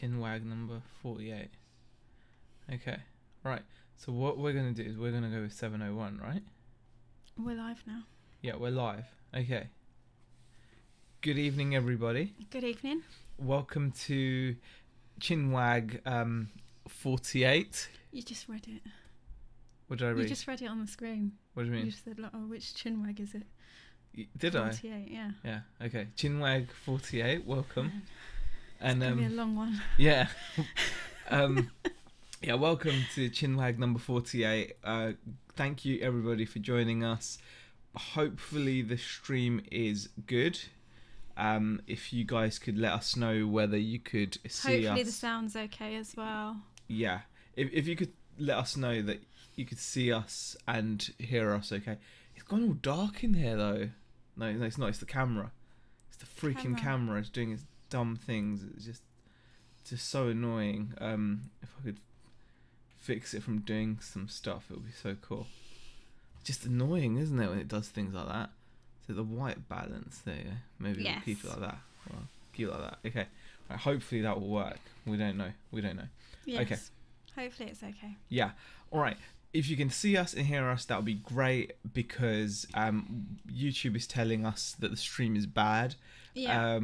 Chinwag number 48. Okay, right. So what we're going to do is we're going to go with 701, right? We're live now. Yeah, we're live. Okay. Good evening, everybody. Good evening. Welcome to Chinwag 48. You just read it. What did I read? You just read it on the screen. What do you mean? You just said, oh, which Chinwag is it? Did 48, I? yeah. Yeah, okay. Chinwag 48, welcome. Man, And it's going to be a long one. Yeah. Yeah, welcome to Chinwag number 48. Thank you, everybody, for joining us. Hopefully the stream is good. If you guys could let us know whether you could see us. Hopefully the sound's okay as well. Yeah. If you could let us know that you could see us and hear us okay. It's gone all dark in here, though. No, it's not. It's the camera. It's the freaking camera. It's doing its dumb things. It's just so annoying. If I could fix it from doing some stuff, it would be so cool. It's just annoying, isn't it, when it does things like that? So the white balance there, yeah? Maybe we'll keep it like that. Well, keep it like that. Okay. Right, hopefully that will work. We don't know. Yes. Okay. Hopefully it's okay. Yeah. All right. If you can see us and hear us, that would be great, because YouTube is telling us that the stream is bad. Yeah.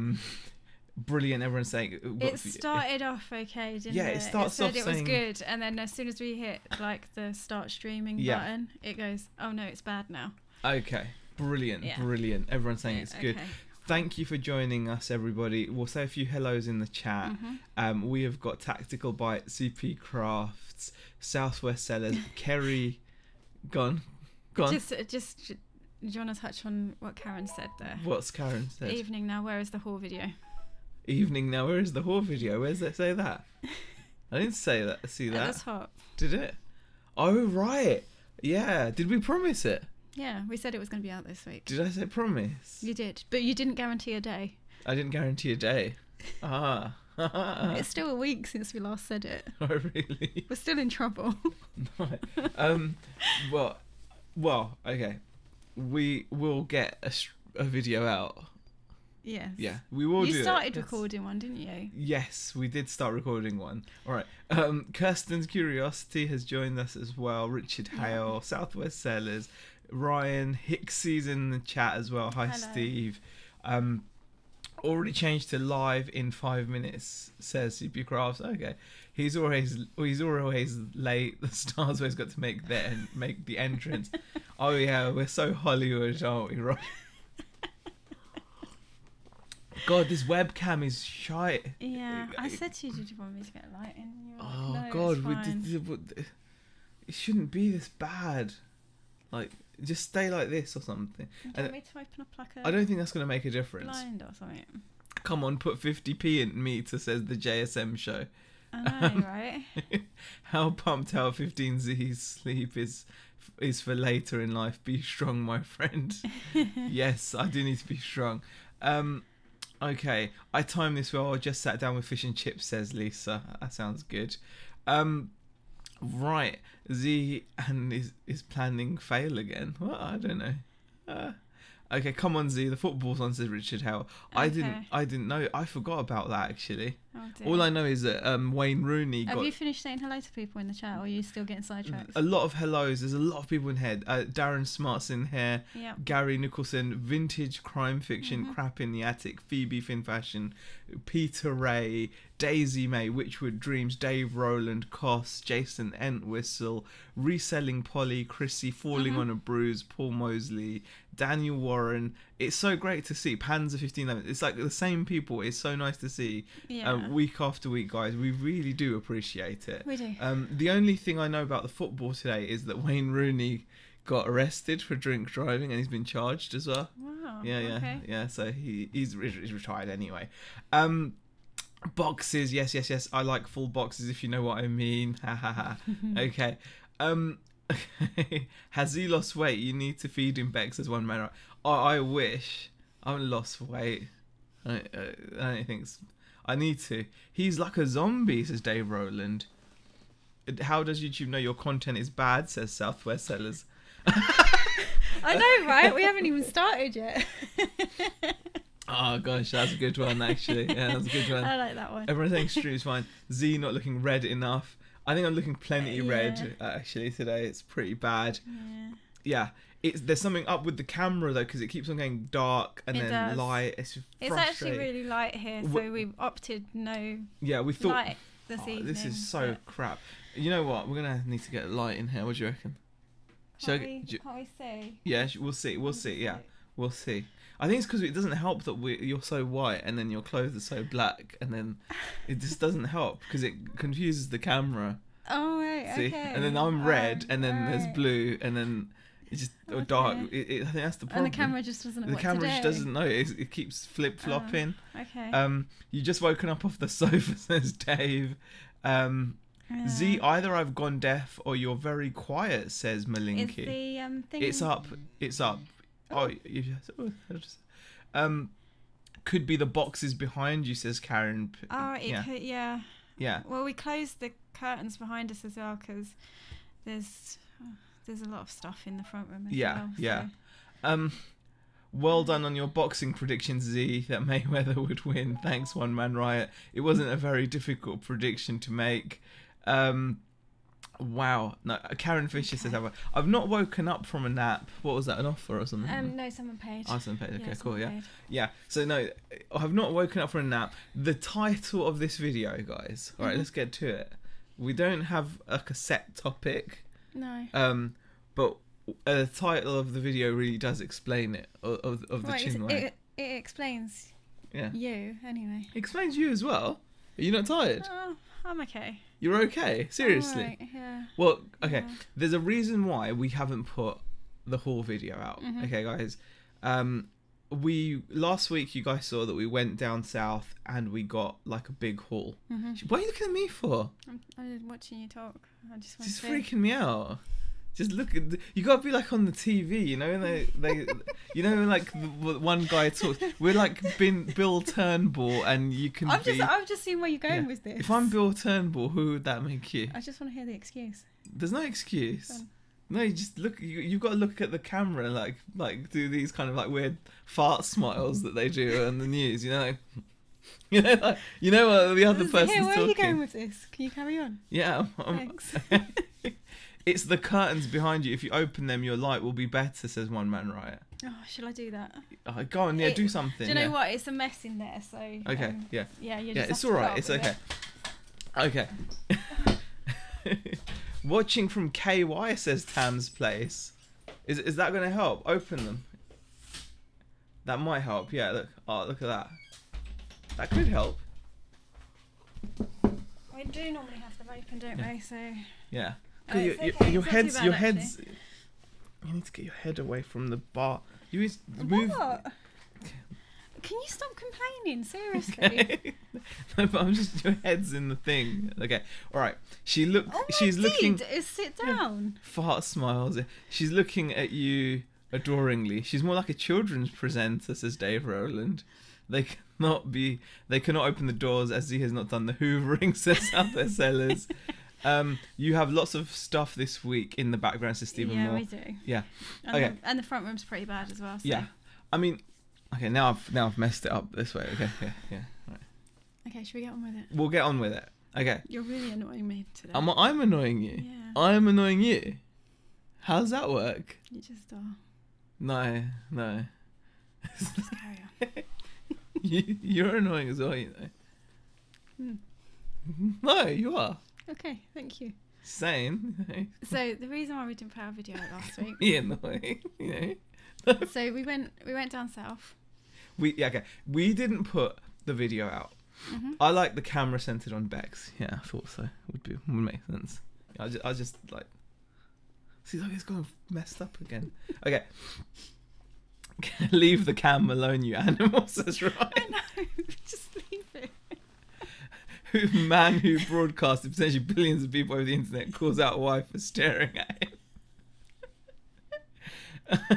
Brilliant. Everyone's saying it started off okay, didn't it? Yeah, it starts off saying it was good, and then as soon as we hit like the start streaming button, it goes, oh no, it's bad now. Okay. Brilliant. Yeah. Brilliant. Everyone's saying it's good. Okay. Thank you for joining us, everybody. We'll say a few hellos in the chat. Mm-hmm. We have got Tactical Bite, CP Crafts, Southwest Sellers, Kerry. Gone. Just do you want to touch on what Karen said there? What's Karen said? Evening now, where is the haul video? Evening now, where is the haul video? Where does it say that? I didn't say that. See that? At the top. Did it? Oh, right. Yeah. Did we promise it? Yeah, we said it was going to be out this week. Did I say promise? You did, but you didn't guarantee a day. I didn't guarantee a day. Ah. It's still a week since we last said it. Oh, really? We're still in trouble. Well, okay. We will get a video out. Yes. Yeah, we will do it. You started recording one, didn't you? Yes, we did start recording one. All right. Kirsten's Curiosity has joined us as well. Richard Hale, Southwest Sellers, Ryan Hicksy's in the chat as well. Hi, hello. Steve. Already changed to live in 5 minutes, says CP Crafts. Okay. He's always late. The Stars always got to make the entrance. Oh yeah, we're so Hollywood, aren't we, right? God, this webcam is shite. Yeah, I said to you, did you want me to get a light in? Oh no, God, it shouldn't be this bad. Like, just stay like this or something. Do you want me to open up like a I don't think that's going to make a difference. blind or something? Come on, put 50p in meter, says the JSM show. I know, right? How pumped out 15Z's sleep is for later in life. Be strong, my friend. Yes, I do need to be strong. Okay, I timed this well. I just sat down with fish and chips, says Lisa. That sounds good. Right, Z and is planning fail again. What? I don't know. Okay, come on, Z. The football's on, says Richard Hale. Okay. I didn't know. I forgot about that, actually. Oh, dear. All I know is that Wayne Rooney Have you finished saying hello to people in the chat, or are you still getting sidetracked? a lot of hellos. There's a lot of people in here. Darren Smart's in here. Yep. Gary Nicholson, Vintage Crime Fiction, Crap in the Attic, Phoebe Finn Fashion, Peter Ray, Daisy May, Witchwood Dreams, Dave Rowland, Koss, Jason Entwistle, Reselling Polly, Chrissy, Falling on a Bruise, Paul Mosley, Daniel Warren. It's so great to see. Panzer 1511. It's like the same people. It's so nice to see week after week, guys. We really do appreciate it. We do. The only thing I know about the football today is that Wayne Rooney got arrested for drink driving and he's been charged as well. Wow. Yeah. Okay. Yeah. So he's retired anyway. Boxes, yes. I like full boxes, if you know what I mean. Ha ha ha. Okay. Has he lost weight? You need to feed him, Bex, as one man. I wish. I haven't lost weight. I don't think I need to. He's like a zombie, says Dave Rowland. How does YouTube know your content is bad, says Southwest Sellers. I know, right? We haven't even started yet. Oh gosh, that's a good one actually. Yeah, that's a good one. I like that one. Everyone's saying stream's fine. Z not looking red enough. I think I'm looking plenty red actually today. It's pretty bad. Yeah. There's something up with the camera though, because it keeps on going dark and then light. It's actually really light here, so we've opted no. Yeah, we thought light this evening. This is so crap. You know what? We're gonna need to get a light in here. What do you reckon? Can't we see? Yeah, we'll see. We'll see. Yeah, we'll see. I think it's because it doesn't help that you're so white and then your clothes are so black, and then it just doesn't help because it confuses the camera. Oh right, see? Okay. And then I'm red, and then there's blue, and then it's just dark. I think that's the problem. And the camera just doesn't know. The camera just doesn't know. It keeps flip flopping. Okay. You just woken up off the sofa, says Dave. Z, either I've gone deaf or you're very quiet, says Malinky. Is the thing? It's up. It's up. Oh, could be the boxes behind you, says Karen. Oh, it could, yeah. Yeah. Well, we closed the curtains behind us as well because there's a lot of stuff in the front room as well. Yeah. Well done on your boxing prediction, Z, that Mayweather would win. Thanks, One Man Riot. It wasn't a very difficult prediction to make. Wow. No, Karen Fisher says, I've not woken up from a nap. What was that, an offer or something? No, someone paid. Oh, someone paid. Okay, cool, yeah. Paid. Yeah, so no, I've not woken up from a nap. The title of this video, guys. All right, let's get to it. We don't have like a set topic. No. But the title of the video really does explain it, of the Chinwag. It explains you, anyway. It explains you as well. Are you not tired? Oh, I'm okay. You're okay? Seriously? Right, yeah. Well, okay. Yeah. There's a reason why we haven't put the haul video out. Okay, guys. Last week you guys saw that we went down south and we got like a big haul. What are you looking at me for? I'm watching you talk. I just want to freaking me out. Just look at you gotta be like on the TV, you know. They you know, like the one guy talks. We're like Bill Turnbull, and you can. I've just seen where you're going with this. If I'm Bill Turnbull, who would that make you? I just want to hear the excuse. There's no excuse. No, you just look. You've got to look at the camera, and like do these kind of like weird fart smiles that they do on the news. You know. Like, you know what the other person's talking. Where are you going with this? Can you carry on? Yeah. Thanks. It's the curtains behind you. If you open them, your light will be better, says One Man Riot. Oh, shall I do that? Go on, do something. Do you know what? It's a mess in there, so... Okay, Yeah, you just it's alright, it's okay. Okay. Watching from KY, says Tam's Place. Is that going to help? Open them. That might help, yeah. Look, look at that. That could help. We do normally have them open, don't we? So... Yeah. Your head's. You need to get your head away from the bar. You need to move. What? Can you stop complaining? Seriously. No, but your head's in the thing. Okay. All right. She's looking. Sit down. Fart smiles. She's looking at you adoringly. She's more like a children's presenter, says Dave Rowland. They cannot open the doors as he has not done the hoovering, says South Their Sellers. You have lots of stuff this week in the background, says Stephen Moore. Yeah, we do. Yeah. Okay. And the front room's pretty bad as well. So. Yeah. I mean, okay, now I've messed it up this way. Okay. Yeah. Right. Okay, should we get on with it? We'll get on with it. Okay. You're really annoying me today. I'm annoying you. Yeah. I'm annoying you. How does that work? You just are. No. Just carry on. You're annoying as well, you know. No, you are. Okay, thank you. Same. So the reason why we didn't put our video out last week. Yeah, annoying. You know. So we went down south. We didn't put the video out. I like the camera centered on Bex. Yeah, I thought so. Would make sense. I just like. See, look, it's gone messed up again. Okay. Leave the cam alone, you animal, says Ryan. I know. Just leave it. Man who broadcasted potentially billions of people over the internet calls out wife for staring at him.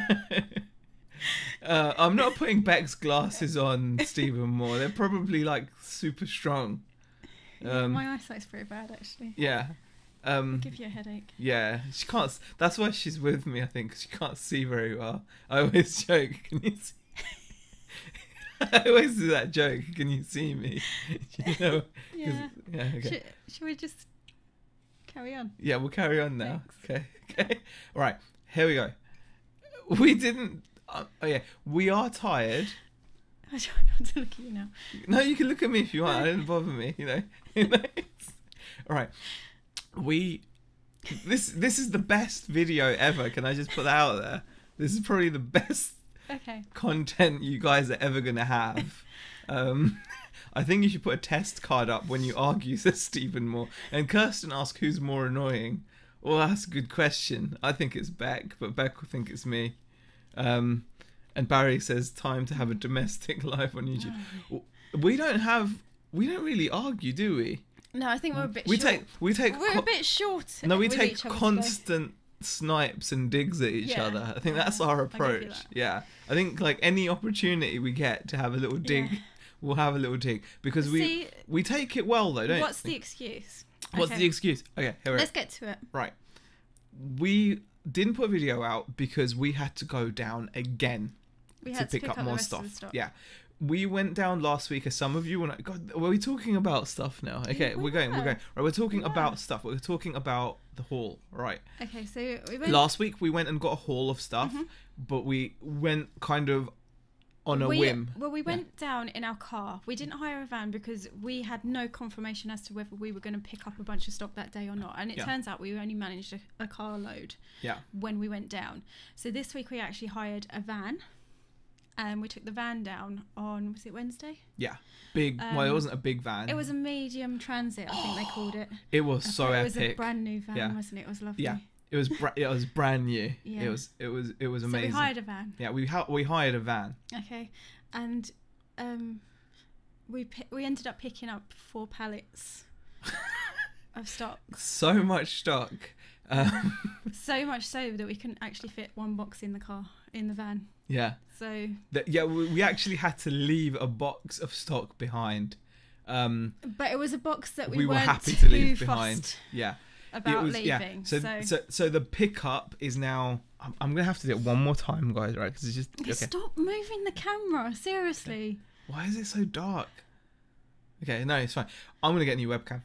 I'm not putting Beck's glasses on Stephen Moore. They're probably like super strong. My eyesight's pretty bad, actually. Yeah. It'll give you a headache. Yeah, she can't. That's why she's with me, I think, because she can't see very well. I always joke. Can you see? I always do that joke. Can you see me? You know? Yeah. Yeah. Okay. Should we just carry on? Yeah, we'll carry on now. Thanks. Okay. All right. Here we go. We didn't. Oh yeah. We are tired. I try not to look at you now. No, you can look at me if you want. It doesn't bother me. You know. All right. This is the best video ever. Can I just put that out there? This is probably the best content you guys are ever gonna have. I think you should put a test card up when you argue with Stephen Moore. And Kirsten asked who's more annoying. Well, that's a good question. I think it's Beck, but Beck will think it's me. And Barry says time to have a domestic live on YouTube. Oh. We don't really argue, do we? No, I think we're a bit short. We're a bit short. No, we take constant snipes and digs at each other. I think that's our approach. Yeah. I think like any opportunity we get to have a little dig, we'll have a little dig. Because we take it well though, don't we? What's the excuse? What's the excuse? Okay, here we go. Let's get to it. Right. We didn't put a video out because we had to go down again to pick up more stuff. Yeah. We went down last week, as some of you want. God, were we talking about stuff now? Okay, we're going. Right, we're talking about stuff. We're talking about the haul, right? Okay, so we went. Last week we went and got a haul of stuff, but we went kind of on a whim. Well, we went down in our car. We didn't hire a van because we had no confirmation as to whether we were going to pick up a bunch of stock that day or not. And it turns out we only managed a car load when we went down. So this week we actually hired a van. We took the van down on, was it Wednesday? Yeah. Big. Well, it wasn't a big van. It was a medium transit, I think they called it. It was so epic. It was a brand new van, wasn't it? It was lovely. Yeah. It was brand new. Yeah. It was amazing. So we hired a van. Yeah, we hired a van. Okay. And we ended up picking up 4 pallets of stock. So much stock. So much so that we couldn't actually fit one box in the van. Yeah. So. We actually had to leave a box of stock behind. But it was a box that we were weren't happy to leave behind. Yeah. About leaving. Yeah. So the pickup is now. I'm gonna have to do it one more time, guys. Right? Because it's just. Okay. Stop moving the camera. Seriously. Why is it so dark? Okay. No, it's fine. I'm gonna get a new webcam.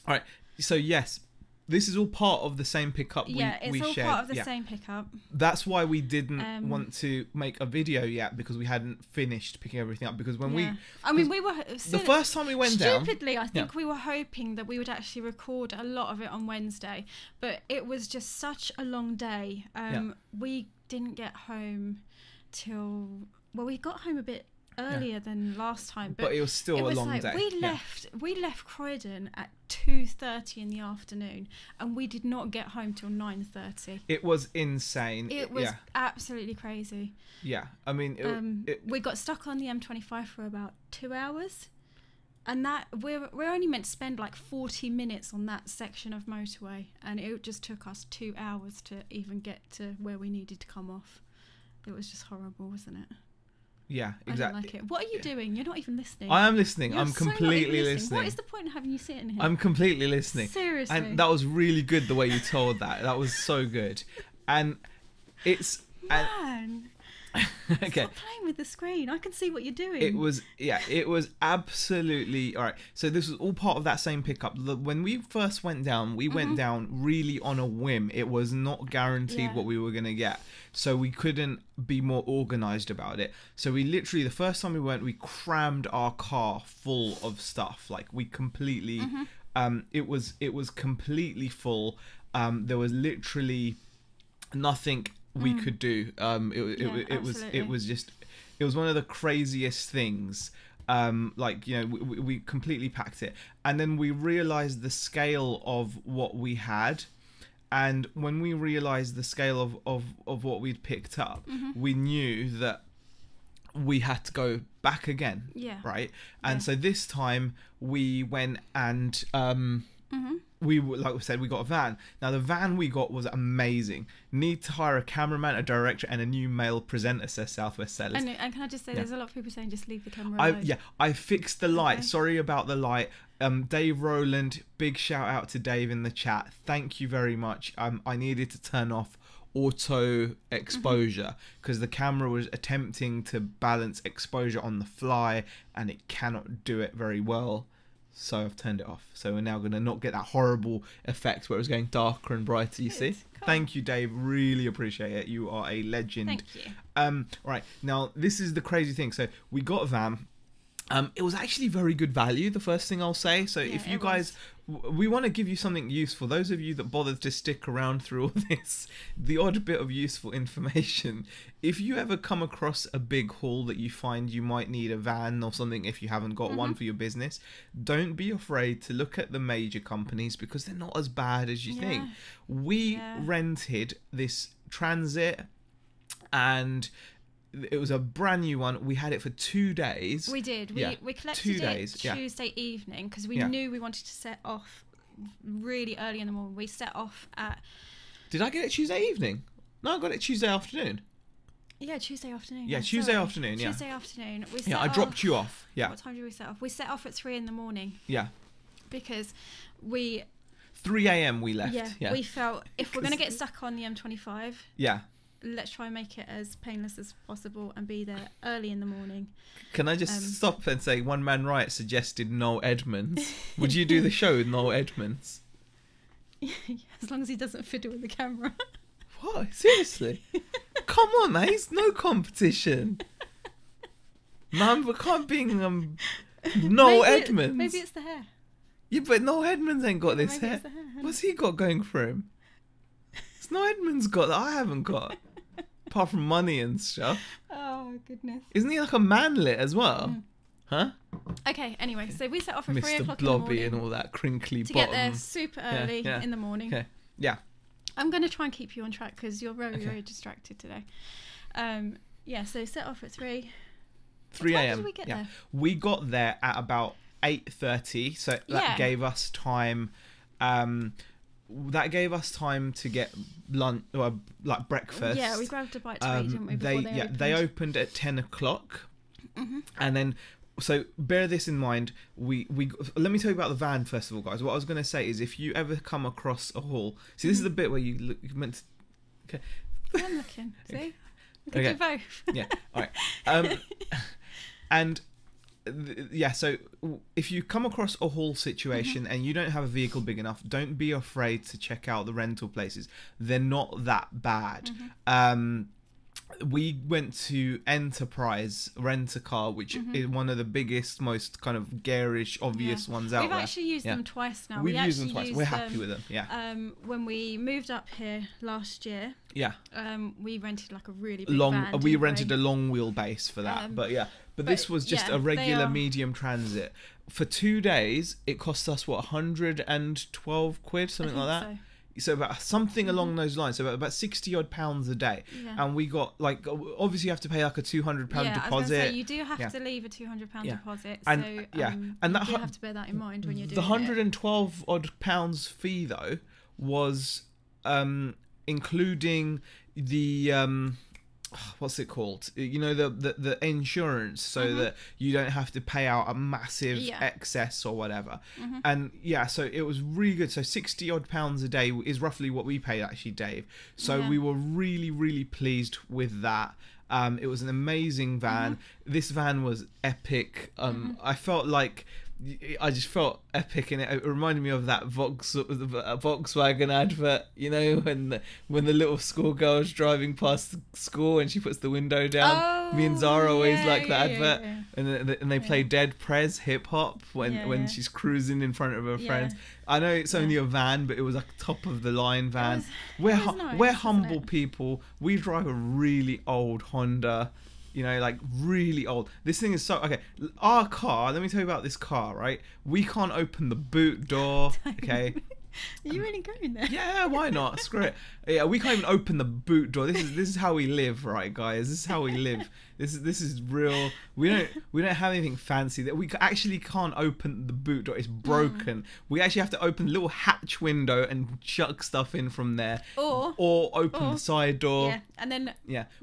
All right. So yes. This is all part of the same pickup we shared. Yeah, it's all part of the same pickup. That's why we didn't want to make a video yet, because we hadn't finished picking everything up. Because when we were... the first time we went down... Stupidly, I think we were hoping that we would actually record a lot of it on Wednesday. But it was just such a long day. We didn't get home till... Well, we got home a bit earlier than last time, but it was still a long day. We left Croydon at 2:30 in the afternoon, and we did not get home till 9:30. It was insane. It was absolutely crazy. Yeah, I mean, we got stuck on the M25 for about 2 hours, and that we're only meant to spend like 40 minutes on that section of motorway, and it just took us 2 hours to even get to where we needed to come off. It was just horrible, wasn't it? Yeah, exactly. I don't like it. What are you doing? You're not even listening. I am listening. I'm completely listening. What is the point of having you sitting here? I'm completely listening. Seriously. And that was really good the way you told that. That was so good. And it's... Man. Okay. Stop playing with the screen. I can see what you're doing. It was absolutely... All right. So this was all part of that same pickup. When we first went down, we went down really on a whim. It was not guaranteed what we were going to get. So we couldn't be more organised about it. So we literally, the first time we went, we crammed our car full of stuff. Like we completely... It was completely full. There was literally nothing we could do. It was one of the craziest things. Like, you know, we completely packed it, and then we realized the scale of what we had, and when we realized the scale of what we'd picked up, we knew that we had to go back again. Right. And so this time we went and we, like we said, we got a van. Now the van we got was amazing. Need to hire a cameraman, a director, and a new male presenter, says Southwest Sellers. And can I just say, there's a lot of people saying just leave the camera alone. I fixed the light. Sorry about the light. Dave Rowland, big shout out to Dave in the chat. Thank you very much. I needed to turn off auto exposure, because the camera was attempting to balance exposure on the fly and it cannot do it very well. So I've turned it off. So we're now going to not get that horrible effect where it was going darker and brighter, you see. Cool. Thank you, Dave. Really appreciate it. You are a legend. Thank you. Right. Now, this is the crazy thing. So we got a van. It was actually very good value, the first thing I'll say. So if you guys... We want to give you something useful. Those of you that bothered to stick around through all this, the odd bit of useful information. If you ever come across a big haul that you find you might need a van or something, if you haven't got one for your business, don't be afraid to look at the major companies, because they're not as bad as you think. We rented this Transit, and it was a brand new one. We had it for 2 days. We did. We collected it Tuesday evening, because we knew we wanted to set off really early in the morning. We set off at... Did I get it Tuesday evening? No, I got it Tuesday afternoon. Yeah, Tuesday afternoon. Yeah, Tuesday afternoon, yeah. Tuesday afternoon. We set I dropped you off. Yeah. What time did we set off? We set off at 3 in the morning. Yeah. Because we... 3 a.m. we left. Yeah. We felt if we're going to get stuck on the M25... Yeah. Let's try and make it as painless as possible and be there early in the morning. Can I just stop and say, One Man Riot suggested Noel Edmonds. Would you do the show with Noel Edmonds? Yeah, as long as he doesn't fiddle with the camera. What? Seriously? Come on, mate. It's no competition. Man, we can't be Noel Edmonds. Maybe it's the hair. Yeah, but Noel Edmonds ain't got this hair. What's he got going for him? It's Noel Edmonds got that I haven't got. Apart from money and stuff. Oh, goodness. Isn't he like a manlet as well? Huh? Okay, anyway, so we set off at 3 Mr. o'clock Blobby in the morning. and all that crinkly to bottom. get there super early in the morning. Okay, yeah. I'm going to try and keep you on track because you're very, very distracted today. So set off at 3. 3 a.m. How did we get there? We got there at about 8:30, so that gave us time... that gave us time to get lunch, or like breakfast. Yeah, we grabbed a bite to eat, didn't we? They opened at 10 o'clock, and then so bear this in mind. We let me tell you about the van first of all, guys. What I was going to say is, if you ever come across a haul, see, this is the bit where you meant. Okay. I'm looking. See, we can do both. Yeah. All right. And. So if you come across a haul situation and you don't have a vehicle big enough, don't be afraid to check out the rental places. They're not that bad. We went to Enterprise Rent-A-Car, which is one of the biggest, most kind of garish, obvious ones out there. We've actually used them twice now. We've used them twice. We're happy with them. Yeah. When we moved up here last year. Yeah. We rented like a really big van. We rented a long wheelbase for that, but this was just a regular medium Transit. For 2 days, it cost us 112 quid, something like that. So about something along those lines. So about 60 odd pounds a day, and we got like, obviously you have to pay like a £200 deposit. I was gonna say, you do have to leave a £200 deposit. And and that you have to bear that in mind when you're doing the 112 odd pounds fee though was including the what's it called? You know, the insurance, so that you don't have to pay out a massive excess or whatever. And so it was really good. So 60 odd pounds a day is roughly what we paid actually, Dave. So we were really, really pleased with that. It was an amazing van. This van was epic. I felt like I just felt epic in it. It reminded me of that Volkswagen advert, you know, when the little schoolgirl's driving past the school and she puts the window down. Me and Zara always like that advert. And they play Dead Prez hip hop when she's cruising in front of her friends. I know it's only a van, but it was a top of the line van. We're humble people. We drive a really old Honda. You know, like really old. This thing is so... Okay, our car, let me tell you about this car, right? We can't open the boot door, okay? Are you really going there? Yeah, why not? Screw it. Yeah, we can't even open the boot door. This is how we live, right, guys? This is how we live. This is real. We don't have anything fancy. That we actually can't open the boot door. It's broken. We actually have to open the little hatch window and chuck stuff in from there, or open the side door. Yeah, and then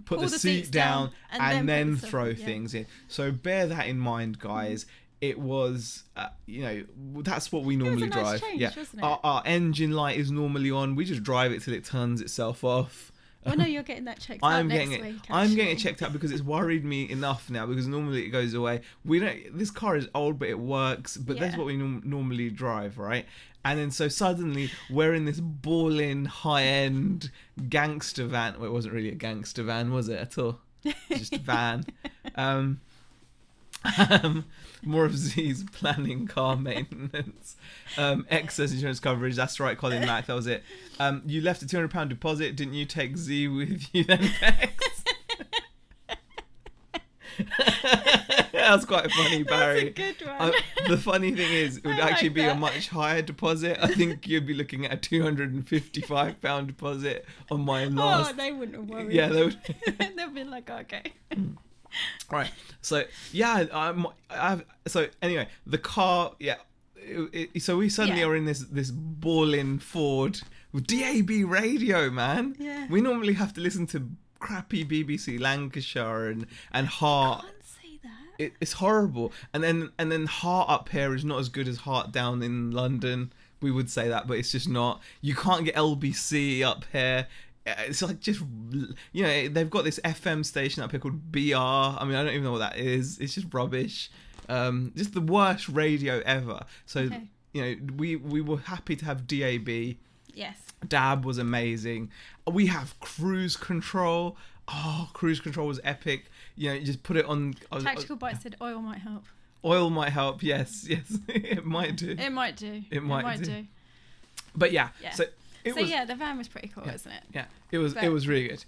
put the seat down and then throw things in. So bear that in mind, guys. It was, that's what we normally drive. Change, wasn't it? Our engine light is normally on. We just drive it till it turns itself off. Well, no, you're getting that checked out next week. Actually. I'm getting it checked out because it's worried me enough now. Because normally it goes away. We don't. This car is old, but it works. But that's what we normally drive, right? And then so suddenly we're in this balling high-end gangster van. Well, it wasn't really a gangster van, was it at all? Just a van. More of Z's planning car maintenance. Excess insurance coverage. That's right, Colin Mack. That was it. You left a £200 deposit. Didn't you take Z with you then, Bex? That's quite funny, Barry. That's a good one. The funny thing is, it would actually be a much higher deposit. I think you'd be looking at a £255 deposit on my last. Oh, they wouldn't have worried. Yeah, they would. They'd be like, okay. Right. So yeah, so anyway, the car. Yeah. So we suddenly are in this balling Ford with DAB radio, man. Yeah. We normally have to listen to crappy BBC Lancashire and Heart. I can't say that. It's horrible. And then Heart up here is not as good as Heart down in London. We would say that, but it's just not. You can't get LBC up here. It's like just, you know, they've got this FM station up here called BR. I mean, I don't even know what that is. It's just rubbish. Just the worst radio ever. So, you know, we were happy to have DAB. Yes. DAB was amazing. We have cruise control. Oh, cruise control was epic. You know, you just put it on. Tactical Bite said oil might help. Oil might help. Yes. It might do. It might do. It might do. But yeah. So the van was pretty cool, isn't it? Yeah, it was really good.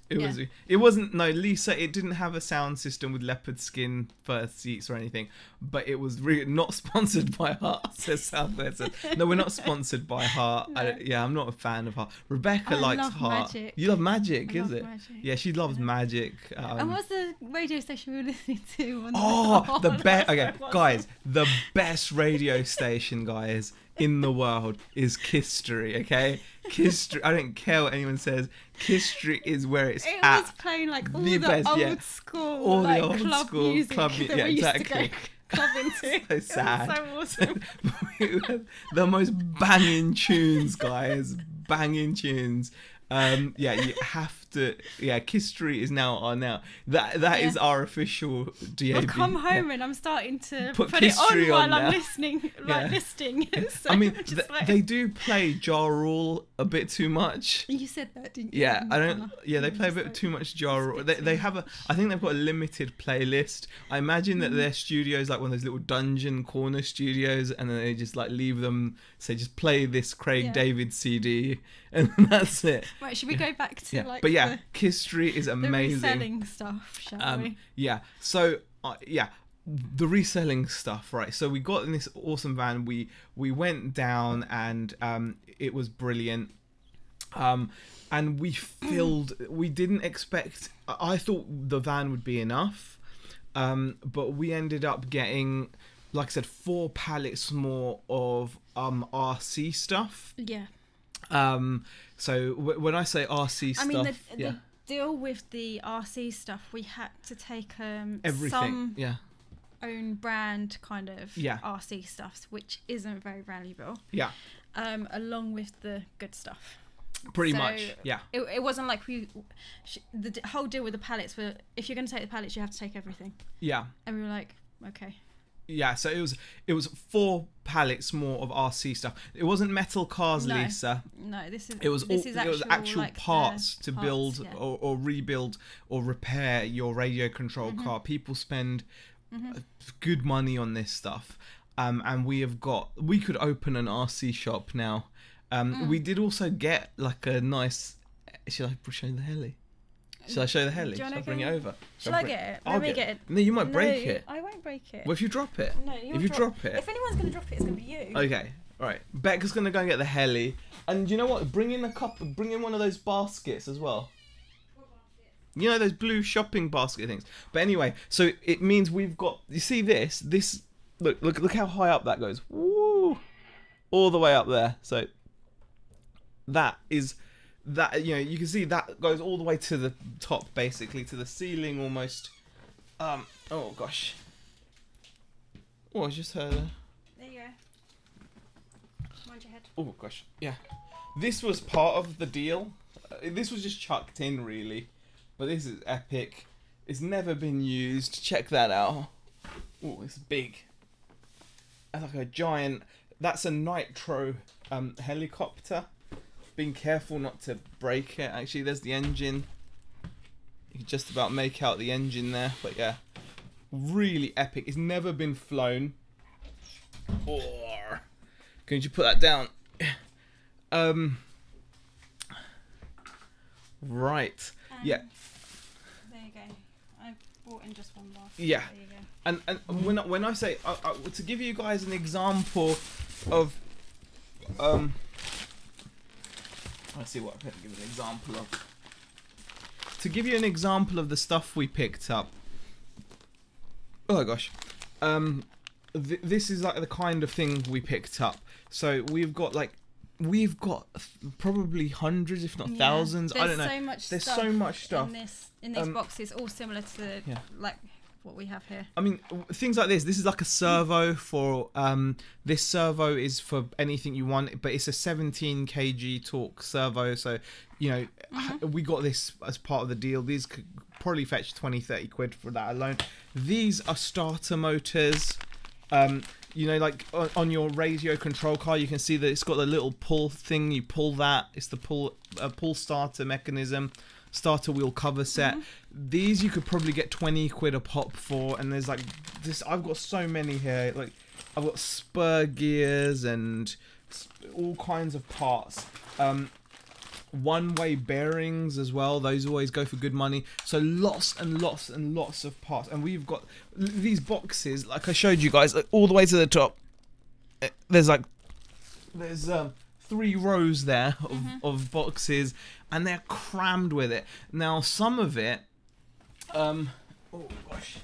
It wasn't Lisa. It didn't have a sound system with leopard skin first seats or anything, but it was really not sponsored by Heart. Says Southwest. No, we're not sponsored by Heart. No. I'm not a fan of Heart. Rebecca likes Heart. Magic. You love Magic, is it? Magic. Yeah, she loves Magic. And what's the radio station we were listening to? The best. Okay, guys, the best radio station, guys, in the world is Kistery. Okay. Kistery, I don't care what anyone says. Kistery is where it's at. It was playing like all the old school, all like, the old club school music club that we used to go clubbing to. So sad. It was so awesome. The most banging tunes, guys. Banging tunes. You have to. Yeah, Kistery is now our now. That is our official DAB. I've come home and I'm starting to put it on while I'm listening, listing. So I mean, they do play Ja Rule a bit too much. You said that, didn't you? Yeah, I don't. Yeah, they play a bit too much Ja Rule. They have a. I think they've got a limited playlist. I imagine that their studios like one of those little dungeon corner studios, and then they just like leave them. Say, just play this Craig David CD, and that's it. Right, should we go back to like? But yeah, Kistery is amazing. The reselling stuff, shall we? Yeah. So the reselling stuff, right? So we got in this awesome van. We went down and it was brilliant. And we filled. We didn't expect. I thought the van would be enough, but we ended up getting, like I said, 4 pallets more of RC stuff. Yeah. So when I say RC stuff, I mean the deal with the RC stuff, we had to take everything. Some own brand kind of RC stuff, which isn't very valuable. Yeah. Along with the good stuff. Pretty much, yeah. It wasn't like the whole deal with the pallets were, if you're going to take the pallets, you have to take everything. Yeah. And we were like, okay. Yeah, so it was 4 pallets more of RC stuff. It wasn't metal cars, no. Lisa. No, this is actual like parts to build or rebuild or repair your radio control car. People spend good money on this stuff. And we could open an RC shop now. We did also get like a nice. Should I show the heli? Shall I show the heli? Shall I bring it over? Shall I get it? Let me get it. No, you might break it. I won't break it. Well, if you drop it. No, if you drop it. If anyone's going to drop it, it's going to be you. Okay. All right. Becca's going to go and get the heli. And you know what? Bring in one of those baskets as well. What basket? You know those blue shopping basket things. But anyway, so it means we've got. You see this? Look how high up that goes. Woo! All the way up there. So that is. That, you know, you can see that goes all the way to the top, basically to the ceiling almost. Oh gosh. Oh, I just heard. There you go. Mind your head. Oh gosh, yeah. This was part of the deal. this was just chucked in really, but this is epic. It's never been used. Check that out. Oh, it's big. It's like a giant. That's a nitro helicopter. Being careful not to break it. Actually, there's the engine. You can just about make out the engine there, but yeah, really epic. It's never been flown. Or can you put that down? Right. Yeah. There you go. I brought in just one more. Yeah. There you go. And when I say to give you guys an example of let's see what I can give an example of. To give you an example of the stuff we picked up. Oh gosh. This is like the kind of thing we picked up. So we've got probably hundreds, if not thousands. I don't know. There's so much stuff in these boxes, all similar to like what we have here. I mean, things like this. This is like a servo for. This servo is for anything you want, but it's a 17 kg torque servo. So, you know, we got this as part of the deal. These could probably fetch 20-30 quid for that alone. These are starter motors. You know, like on your radio control car, you can see that it's got a little pull thing. You pull that. It's the pull starter mechanism, starter wheel cover set. These you could probably get 20 quid a pop for. And there's like this. I've got so many here. Like I've got spur gears and all kinds of parts. One-way bearings as well. Those always go for good money. So lots and lots and lots of parts. And we've got these boxes, like I showed you guys, like all the way to the top. There's 3 rows there of boxes, and they're crammed with it. Now some of it, oh gosh.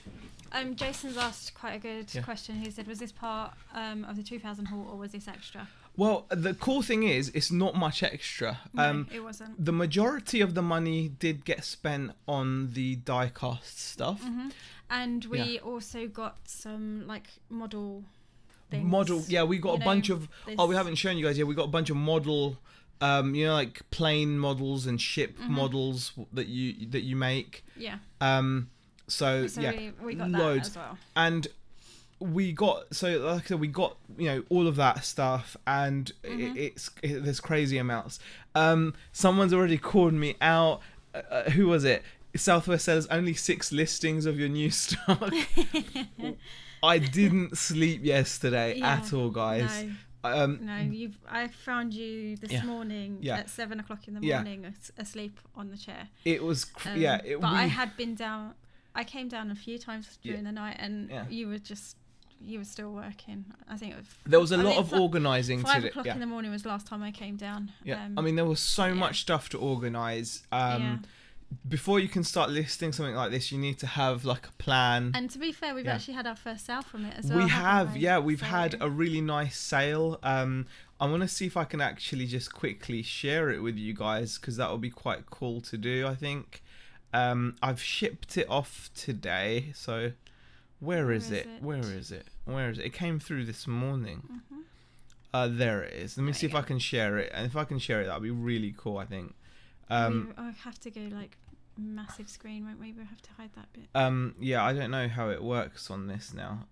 Jason's asked quite a good question. He said, was this part of the 2000 haul or was this extra? Well, the cool thing is, it's not much extra. No, it wasn't. The majority of the money did get spent on the die-cast stuff. And we also got some, like, model things. We got a bunch of... Oh, we haven't shown you guys yet. We got a bunch of model... you know, like plane models and ship models that you make. Yeah. So yeah, we got loads. That as well. And we got, so like I said, we got, you know, all of that stuff, and there's crazy amounts. Someone's already called me out. Who was it? Southwest says only 6 listings of your new stock. I didn't sleep yesterday at all, guys. No. I found you this morning at 7 o'clock in the morning, asleep on the chair. It was I had been down. I came down a few times during the night, and you were still working. I think there was a lot of organising. 5 o'clock in the morning was the last time I came down. Yeah, I mean there was so much stuff to organise. Before you can start listing something like this, you need to have like a plan. And to be fair, we've actually had our first sale from it as well. We have, we've had a really nice sale. I want to see if I can actually just quickly share it with you guys, because that would be quite cool to do, I think. I've shipped it off today, so where is it? It came through this morning. There it is. Let me see if I can share it, and if I can share it, that'd be really cool, I think. I'll have to go like massive screen, won't we? We'll have to hide that bit. Yeah, I don't know how it works on this now.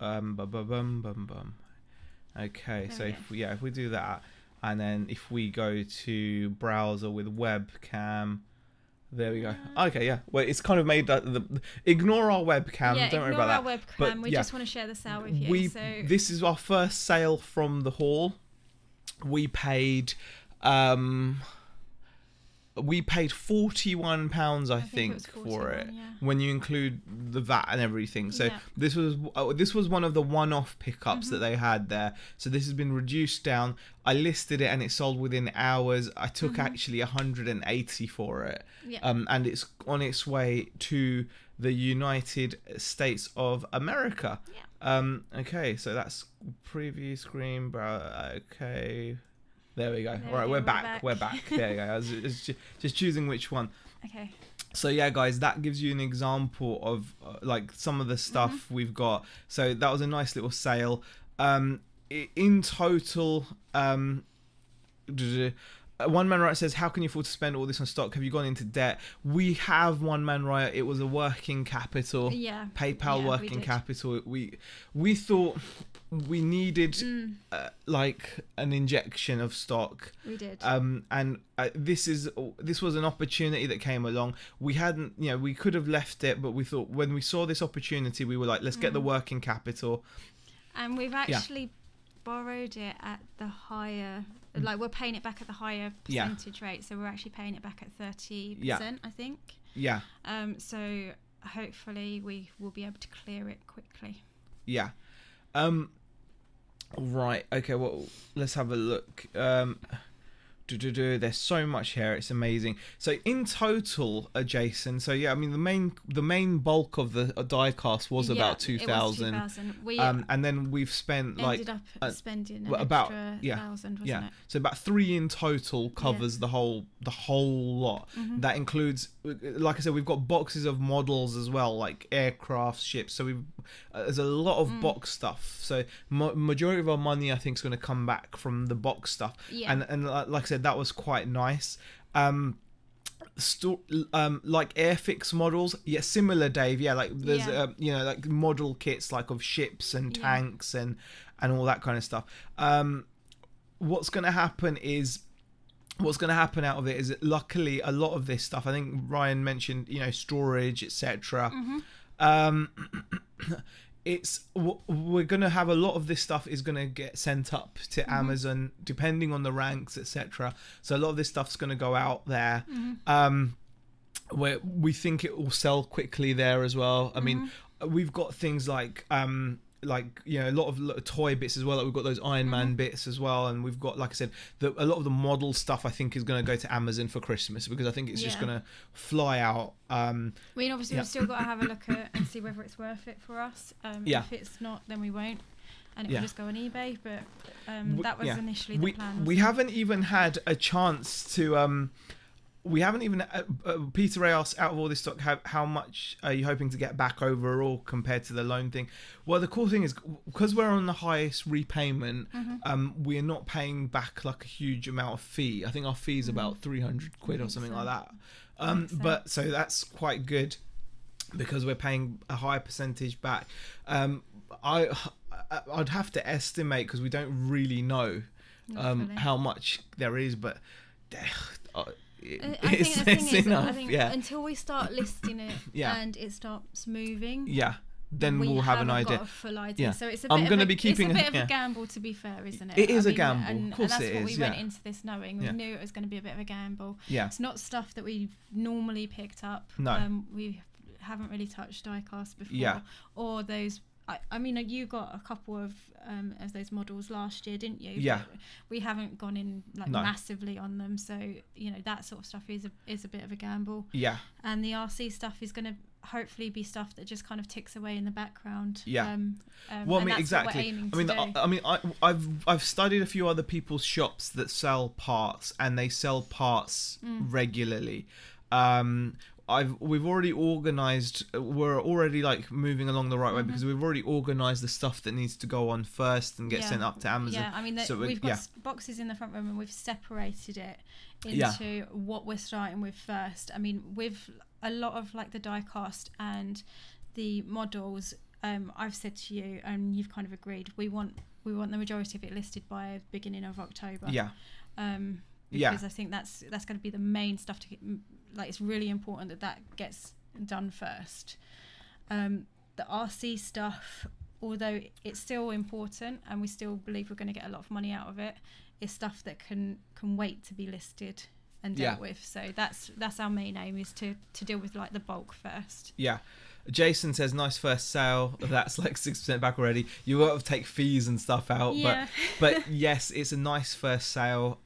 Okay, so if we do that, and then if we go to browser with webcam, there we go. Okay, yeah. Well, it's kind of made that ignore our webcam. Don't worry about that. Ignore our webcam. We just want to share the sale with you. This is our first sale from the haul. We paid £41, I think for it, when you include the VAT and everything. So this was one of the one-off pickups that they had there. So this has been reduced down. I listed it and it sold within hours. I took actually 180 for it, and it's on its way to the United States of America. Okay, so that's preview screen, bro. Okay. There we go. All right, we're back. There you go. I was just choosing which one. Okay. So yeah, guys, that gives you an example of like some of the stuff we've got. So that was a nice little sale. In total, One Man Riot says, how can you afford to spend all this on stock? Have you gone into debt? We have One Man Riot. It was a working capital. Yeah. PayPal working capital. We thought we needed like an injection of stock. We did. And this was an opportunity that came along. We hadn't, we could have left it, but we thought when we saw this opportunity, we were like, let's get the working capital. And we've actually borrowed it at the higher, like we're paying it back at the higher percentage rate, so we're actually paying it back at 30%, I think. Yeah. So hopefully we will be able to clear it quickly. Yeah. Right. Okay. Well, let's have a look. There's so much here, it's amazing. So in total, Jason, so yeah, I mean the main bulk of the die cast was about 2,000. And then we've spent ended up spending about extra 1,000, wasn't it? So about 3 in total covers the whole lot. That includes, like I said, we've got boxes of models as well, like aircraft, ships. So there's a lot of box stuff. So majority of our money, I think, is going to come back from the box stuff. And like I said, that was quite nice. Like Airfix models, similar, Dave. Like there's like model kits like of ships and tanks and all that kind of stuff. What's going to happen out of it is that luckily a lot of this stuff, I think Ryan mentioned, storage, etc. We're gonna have a lot of this stuff is gonna get sent up to Amazon, depending on the ranks, etc. So a lot of this stuff's gonna go out there. Where we think it will sell quickly there as well. I mean, we've got things like a lot of toy bits as well. Like we've got those Iron Man bits as well, and we've got, like I said, a lot of the model stuff I think is going to go to Amazon for Christmas, because I think it's just going to fly out. I mean, obviously we've still got to have a look at and see whether it's worth it for us. If it's not, then we won't, and it will just go on eBay. But that was initially the plan. We haven't even had a chance to. We haven't even. Peter Ray asked, out of all this stock, how much are you hoping to get back overall compared to the loan thing? Well, the cool thing is, because we're on the highest repayment, we are not paying back like a huge amount of fee. I think our fee is about 300 quid or something like that. But so that's quite good, because we're paying a higher percentage back. I'd have to estimate, because we don't really know how much there is, but. I think until we start listing it and it starts moving, then we'll have an idea. Got a full idea. So it's a bit of a gamble, to be fair, isn't it? It is a gamble. Of course and that's it what is. we went into this knowing. We knew it was going to be a bit of a gamble. It's not stuff that we've normally picked up. No. We haven't really touched diecast before, or those. I mean, you got a couple of those models last year, didn't you? Yeah. But we haven't gone in massively on them, so that sort of stuff is a bit of a gamble. Yeah. And the RC stuff is going to hopefully be stuff that just kind of ticks away in the background. Yeah. Well, I mean, exactly. I've studied a few other people's shops that sell parts, and they sell parts regularly. We've already organised. We're already like moving along the right way, because we've already organised the stuff that needs to go on first and get sent up to Amazon. Yeah, I mean, we've got boxes in the front room, and we've separated it into what we're starting with first. I mean, with a lot of like the die cast and the models, I've said to you, and you've kind of agreed, we want the majority of it listed by beginning of October. Yeah. Because I think that's going to be the main stuff to get. Like, it's really important that gets done first. The RC stuff, although it's still important and we still believe we're going to get a lot of money out of it, is stuff that can wait to be listed and dealt with. So that's our main aim, is to deal with like the bulk first. Yeah. Jason says, nice first sale. That's like 6% back already. You got to take fees and stuff out. But yes, it's a nice first sale.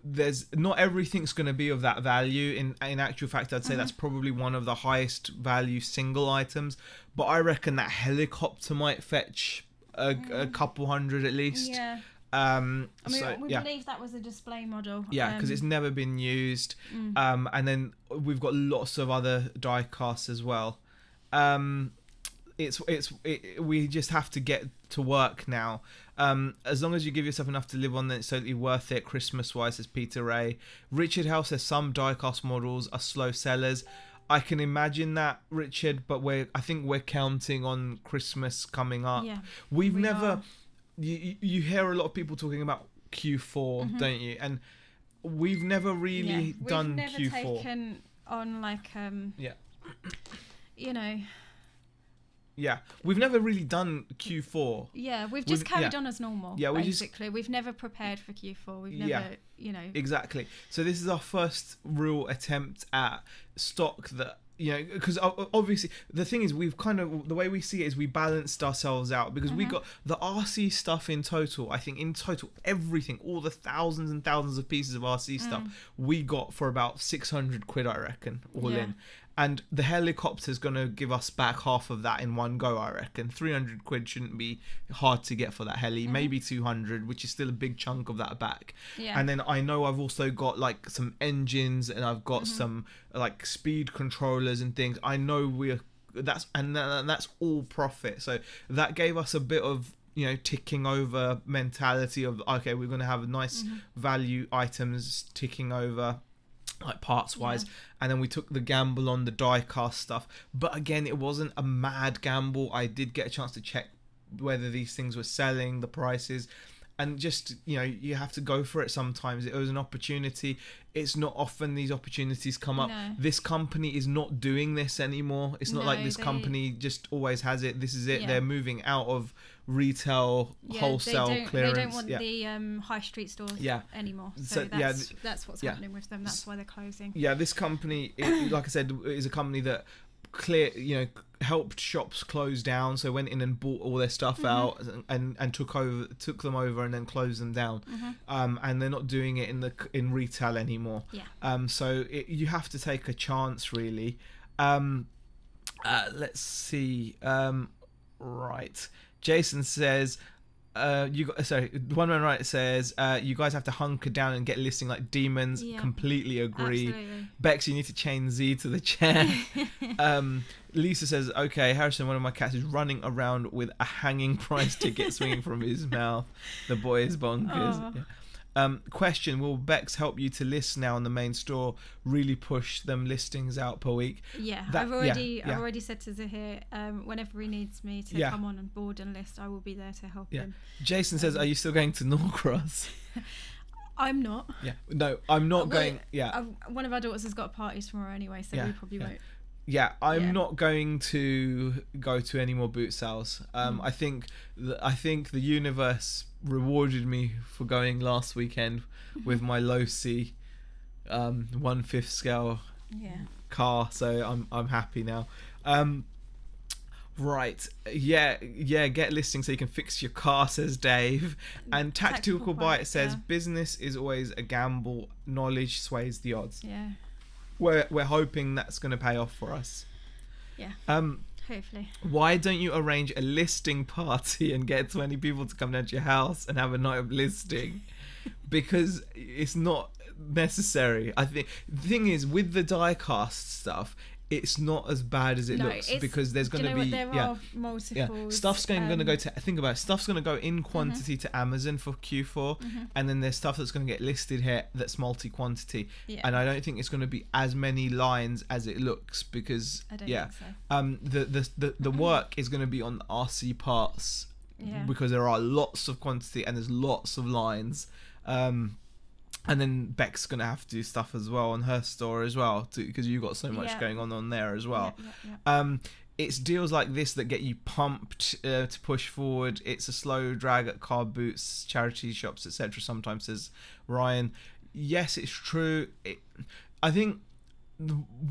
There's not everything's going to be of that value. In actual fact, I'd say that's probably one of the highest value single items. But I reckon that helicopter might fetch a couple hundred at least. Yeah. We believe that was a display model. Yeah, because it's never been used. And then we've got lots of other die casts as well. We just have to get to work now. As long as you give yourself enough to live on, then it's totally worth it. Christmas wise, says Peter Ray. Richard House says some diecast models are slow sellers. I can imagine that, Richard, but I think we're counting on Christmas coming up. Yeah, we never. You hear a lot of people talking about Q4, don't you? And we've never really done Q4. We've never taken on like you know. Yeah, we've never really done Q4. Yeah, we've just carried on as normal. Yeah, we've never prepared for Q4. We've never, you know. Exactly. So this is our first real attempt at stock that, you know, because obviously the thing is, we've kind of, the way we see it is we balanced ourselves out, because we got the RC stuff in total. I think in total, everything, all the thousands and thousands of pieces of RC stuff, we got for about 600 quid, I reckon, all in. And the helicopter's going to give us back half of that in one go, I reckon. 300 quid shouldn't be hard to get for that heli. Maybe 200, which is still a big chunk of that back. Yeah. And then I know I've also got like some engines, and I've got some like speed controllers and things. I know that's all profit. So that gave us a bit of, you know, ticking over mentality of, okay, we're going to have nice value items ticking over, like parts wise. And then we took the gamble on the die cast stuff, but again, it wasn't a mad gamble. I did get a chance to check whether these things were selling, the prices, and just, you know, you have to go for it sometimes. It was an opportunity. It's not often these opportunities come up. This company is not doing this anymore. It's not like this company just always has it. This is it. They're moving out of retail, wholesale, clearance. They don't want the high street stores anymore. So that's what's happening with them. That's why they're closing. Yeah, this company, like I said, is a company that helped shops close down, so went in and bought all their stuff out and took them over and then closed them down. And they're not doing it in retail anymore. So you have to take a chance, really. Let's see. Right, Jason says, One Man Right says, you guys have to hunker down and get listing like demons. Completely agree. Absolutely. Bex, you need to chain Z to the chair. Lisa says, okay, Harrison, one of my cats, is running around with a hanging price ticket swinging from his mouth. The boy is bonkers. Question, will Bex help you to list now on the main store, really push them listings out per week? I've already said to Zahir, whenever he needs me to come on board and list, I will be there to help him. Jason says, are you still going to Norcross? I'm not. No, I'm not going. One of our daughters has got parties tomorrow anyway, so we probably won't. I'm not going to go to any more boot sales. I think the universe rewarded me for going last weekend with my low C 1/5 scale car, so I'm happy now. Right, get listing so you can fix your car, says Dave. And Tactical Bite says, business is always a gamble, knowledge sways the odds. We're hoping that's going to pay off for us. Hopefully. Why don't you arrange a listing party and get 20 people to come down to your house and have a night of listing? Because it's not necessary. I think the thing is, with the die-cast stuff, it's not as bad as it looks, because there's going to be stuff's going to go to, think about it, stuff's going to go in quantity to Amazon for Q4, and then there's stuff that's going to get listed here that's multi-quantity, and I don't think it's going to be as many lines as it looks, because I don't think so. The work is going to be on the RC parts, because there are lots of quantity and there's lots of lines. And then Beck's going to have to do stuff as well on her store as well, because you've got so much going on there as well. It's deals like this that get you pumped to push forward. It's a slow drag at car boots, charity shops, etc. sometimes, says Ryan. Yes, it's true. I think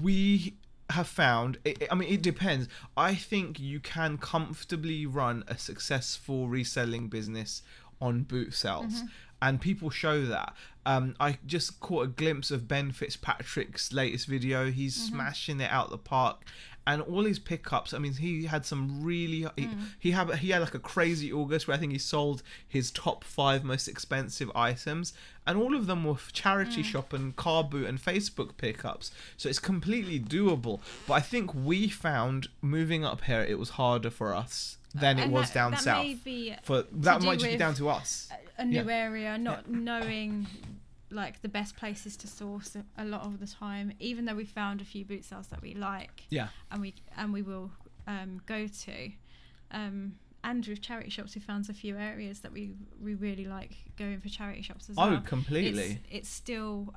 we have found, it depends. I think you can comfortably run a successful reselling business on boot sales. and people show that. I just caught a glimpse of Ben Fitzpatrick's latest video. He's smashing it out the park. And all his pickups, I mean, he had some really... He had like a crazy August where I think he sold his top 5 most expensive items. And all of them were charity shop and car boot and Facebook pickups. So it's completely doable. But I think we found, moving up here, it was harder for us than it was down south. That might just be down to us. A new area, not knowing... like the best places to source a lot of the time, even though we found a few boot sales that we like, and we will go to, and with charity shops we found a few areas that we really like going for charity shops as well. Completely. It's still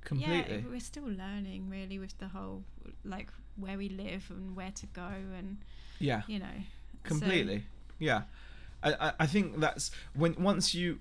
completely, we're still learning really with the whole like where we live and where to go, and you know, completely. I think that's once you,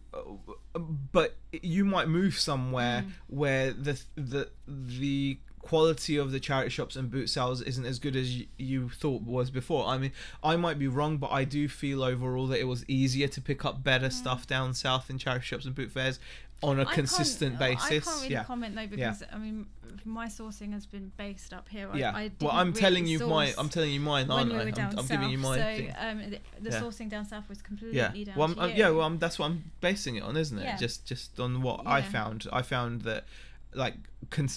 but you might move somewhere where the quality of the charity shops and boot sales isn't as good as you thought was before. I mean, I might be wrong, but I do feel overall that it was easier to pick up better stuff down south in charity shops and boot fairs on a consistent basis. I can't really comment though, because I mean, my sourcing has been based up here. I'm telling you mine, aren't I? I'm giving you mine. So the sourcing down south was completely down to you. That's what I'm basing it on, isn't it? Just on what I found. I found that like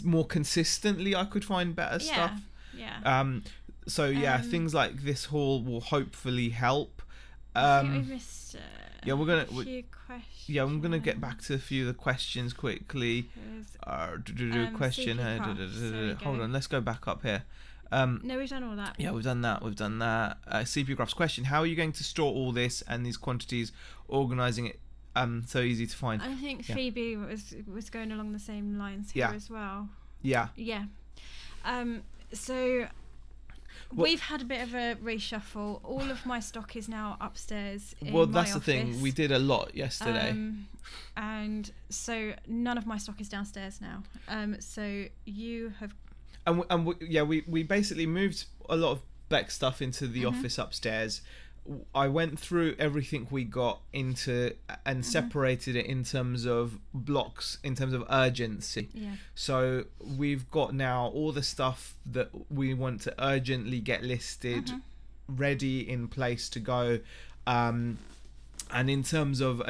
more consistently I could find better stuff. Things like this haul will hopefully help. I think we missed we're gonna few questions. I'm gonna get back to a few of the questions quickly. Question. Hold on, let's go back up here. No, we've done all that. Yeah, we've done that. CP Graphs question: how are you going to store all this and these quantities? Organising it so easy to find. I think Phoebe was going along the same lines here as well. So we've had a bit of a reshuffle. All of my stock is now upstairs in my that's office. The thing. We did a lot yesterday. And so none of my stock is downstairs now. So you have... we basically moved a lot of Beck stuff into the office upstairs. I went through everything we got into and separated it in terms of blocks, in terms of urgency. So we've got now all the stuff that we want to urgently get listed, ready in place to go. And in terms of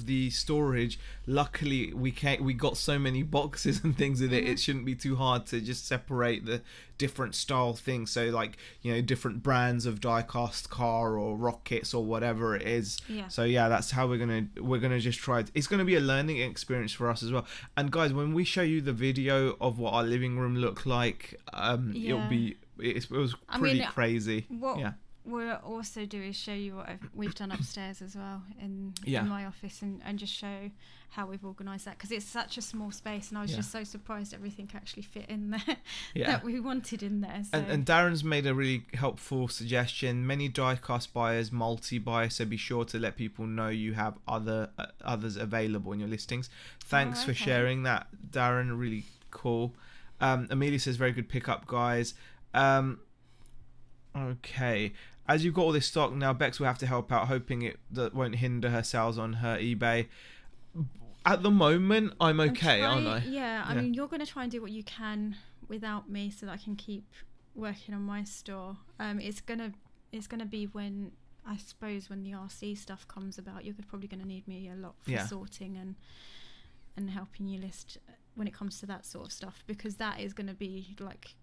the storage, luckily we got so many boxes and things with it. It shouldn't be too hard to just separate the different style things. So like, you know, different brands of die-cast car or rockets or whatever it is. So that's how we're gonna just try. It's gonna be a learning experience for us as well. And guys, when we show you the video of what our living room looked like, it was pretty crazy. We'll also do is show you what we've done upstairs as well in my office, and just show how we've organised that, because it's such a small space, and I was just so surprised everything actually fit in there that we wanted in there. So. And Darren's made a really helpful suggestion. Many die-cast buyers multi-buy, so be sure to let people know you have others available in your listings. Thanks for sharing that, Darren. Really cool. Amelia says, very good pickup, guys. Okay, as you've got all this stock now, Bex will have to help out, hoping that won't hinder her sales on her eBay. At the moment, I'm okay, aren't I? I mean, you're going to try and do what you can without me, so that I can keep working on my store. It's gonna be when, I suppose, when the RC stuff comes about, you're probably going to need me a lot for sorting and helping you list when it comes to that sort of stuff, because that is going to be like...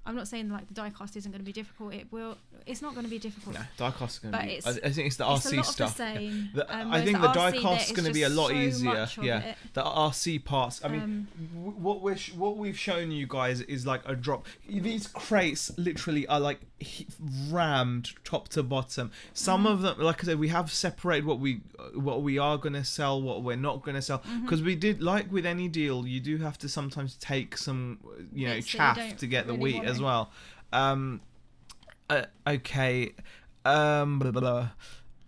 I'm not saying like the die-cast isn't going to be difficult. It's not going to be difficult. No, die-cast is going to be... I think it's the RC stuff. Of the same. I think the die-cast is going to be a lot easier. The RC parts. I mean, what we've shown you guys is like a drop. These crates literally are like rammed top to bottom. Some of them, like I said, we have separated what we are going to sell, what we're not going to sell, because we did, like with any deal, you do have to sometimes take some chaff to get the wheat as well. Okay.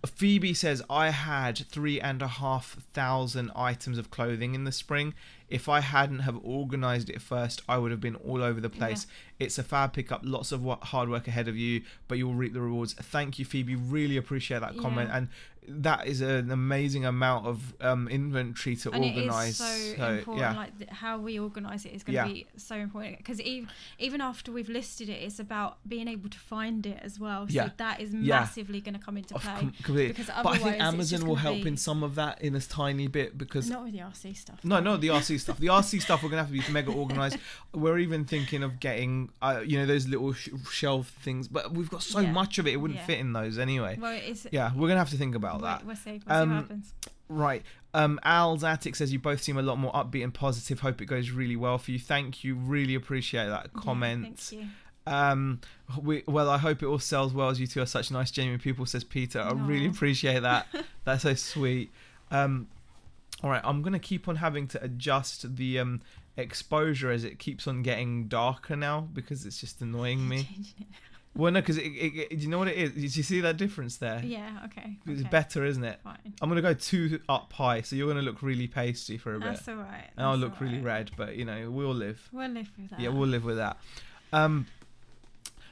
Phoebe says, I had 3,500 items of clothing in the spring. If I hadn't have organised it first, I would have been all over the place. It's a fab pickup, lots of hard work ahead of you, but you'll reap the rewards. Thank you, Phoebe. Really appreciate that comment. And that is an amazing amount of inventory to organise. It is so important. Like how we organise it is going to be so important, because even after we've listed it, it's about being able to find it as well. So that is massively going to come into play. Completely. Because but I think Amazon will help in some of that in a tiny bit, because not with the RC stuff. No, not the RC stuff. The RC stuff we're going to have to be mega organised. We're even thinking of getting those little shelf things, but we've got so much of it wouldn't fit in those anyway. Well, it's, we're going to have to think about that. We'll see what happens. Right. Al's Attic says you both seem a lot more upbeat and positive. Hope it goes really well for you. Thank you. Really appreciate that comment. Thank you. Well, I hope it all sells well, as you two are such nice, genuine people, says Peter. I really appreciate that. That's so sweet. All right, I'm going to keep on having to adjust the exposure as it keeps on getting darker now, because it's just annoying me. Well, no, because do you know what it is? Did you see that difference there? Yeah, okay. It's better, isn't it? Fine. I'm going to go 2 up high, so you're going to look really pasty for a bit. That's all right. And I'll look really red, but, we'll live. We'll live with that. Yeah, we'll live with that.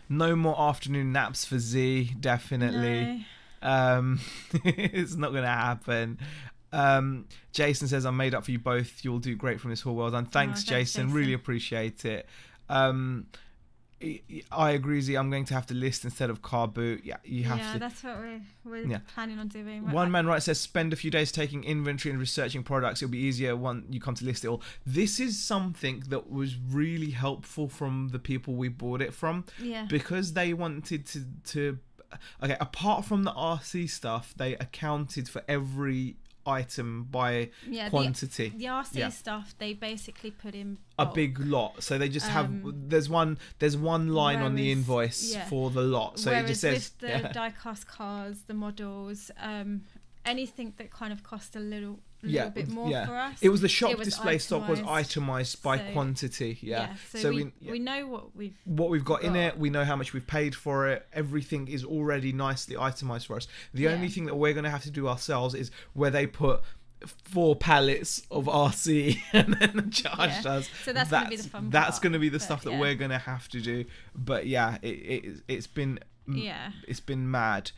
No more afternoon naps for Z, definitely. No. It's not going to happen. Jason says, I'm made up for you both. You'll do great from this haul. Well done. Thanks, Jason. Really appreciate it. I agree, Z. I'm going to have to list instead of car boot. Yeah, you have to. Yeah, that's what we're planning on doing. One Man Right says, spend a few days taking inventory and researching products. It'll be easier when you come to list it all. This is something that was really helpful from the people we bought it from. Yeah. Because they wanted to okay, apart from the RC stuff, they accounted for every item by quantity. The RC stuff they basically put in bulk. A big lot, so they just have there's one line on the invoice for the lot, so it just says with the die-cast cars, the models, anything that kind of cost a little bit more for us. It was the shop display stock was itemized by quantity. So we know what we've got in it. We know how much we've paid for it. Everything is already nicely itemized for us. The only thing that we're going to have to do ourselves is where they put 4 pallets of RC and then charged us. So that's going to be the fun part. That's going to be the stuff that we're going to have to do. But it's been mad.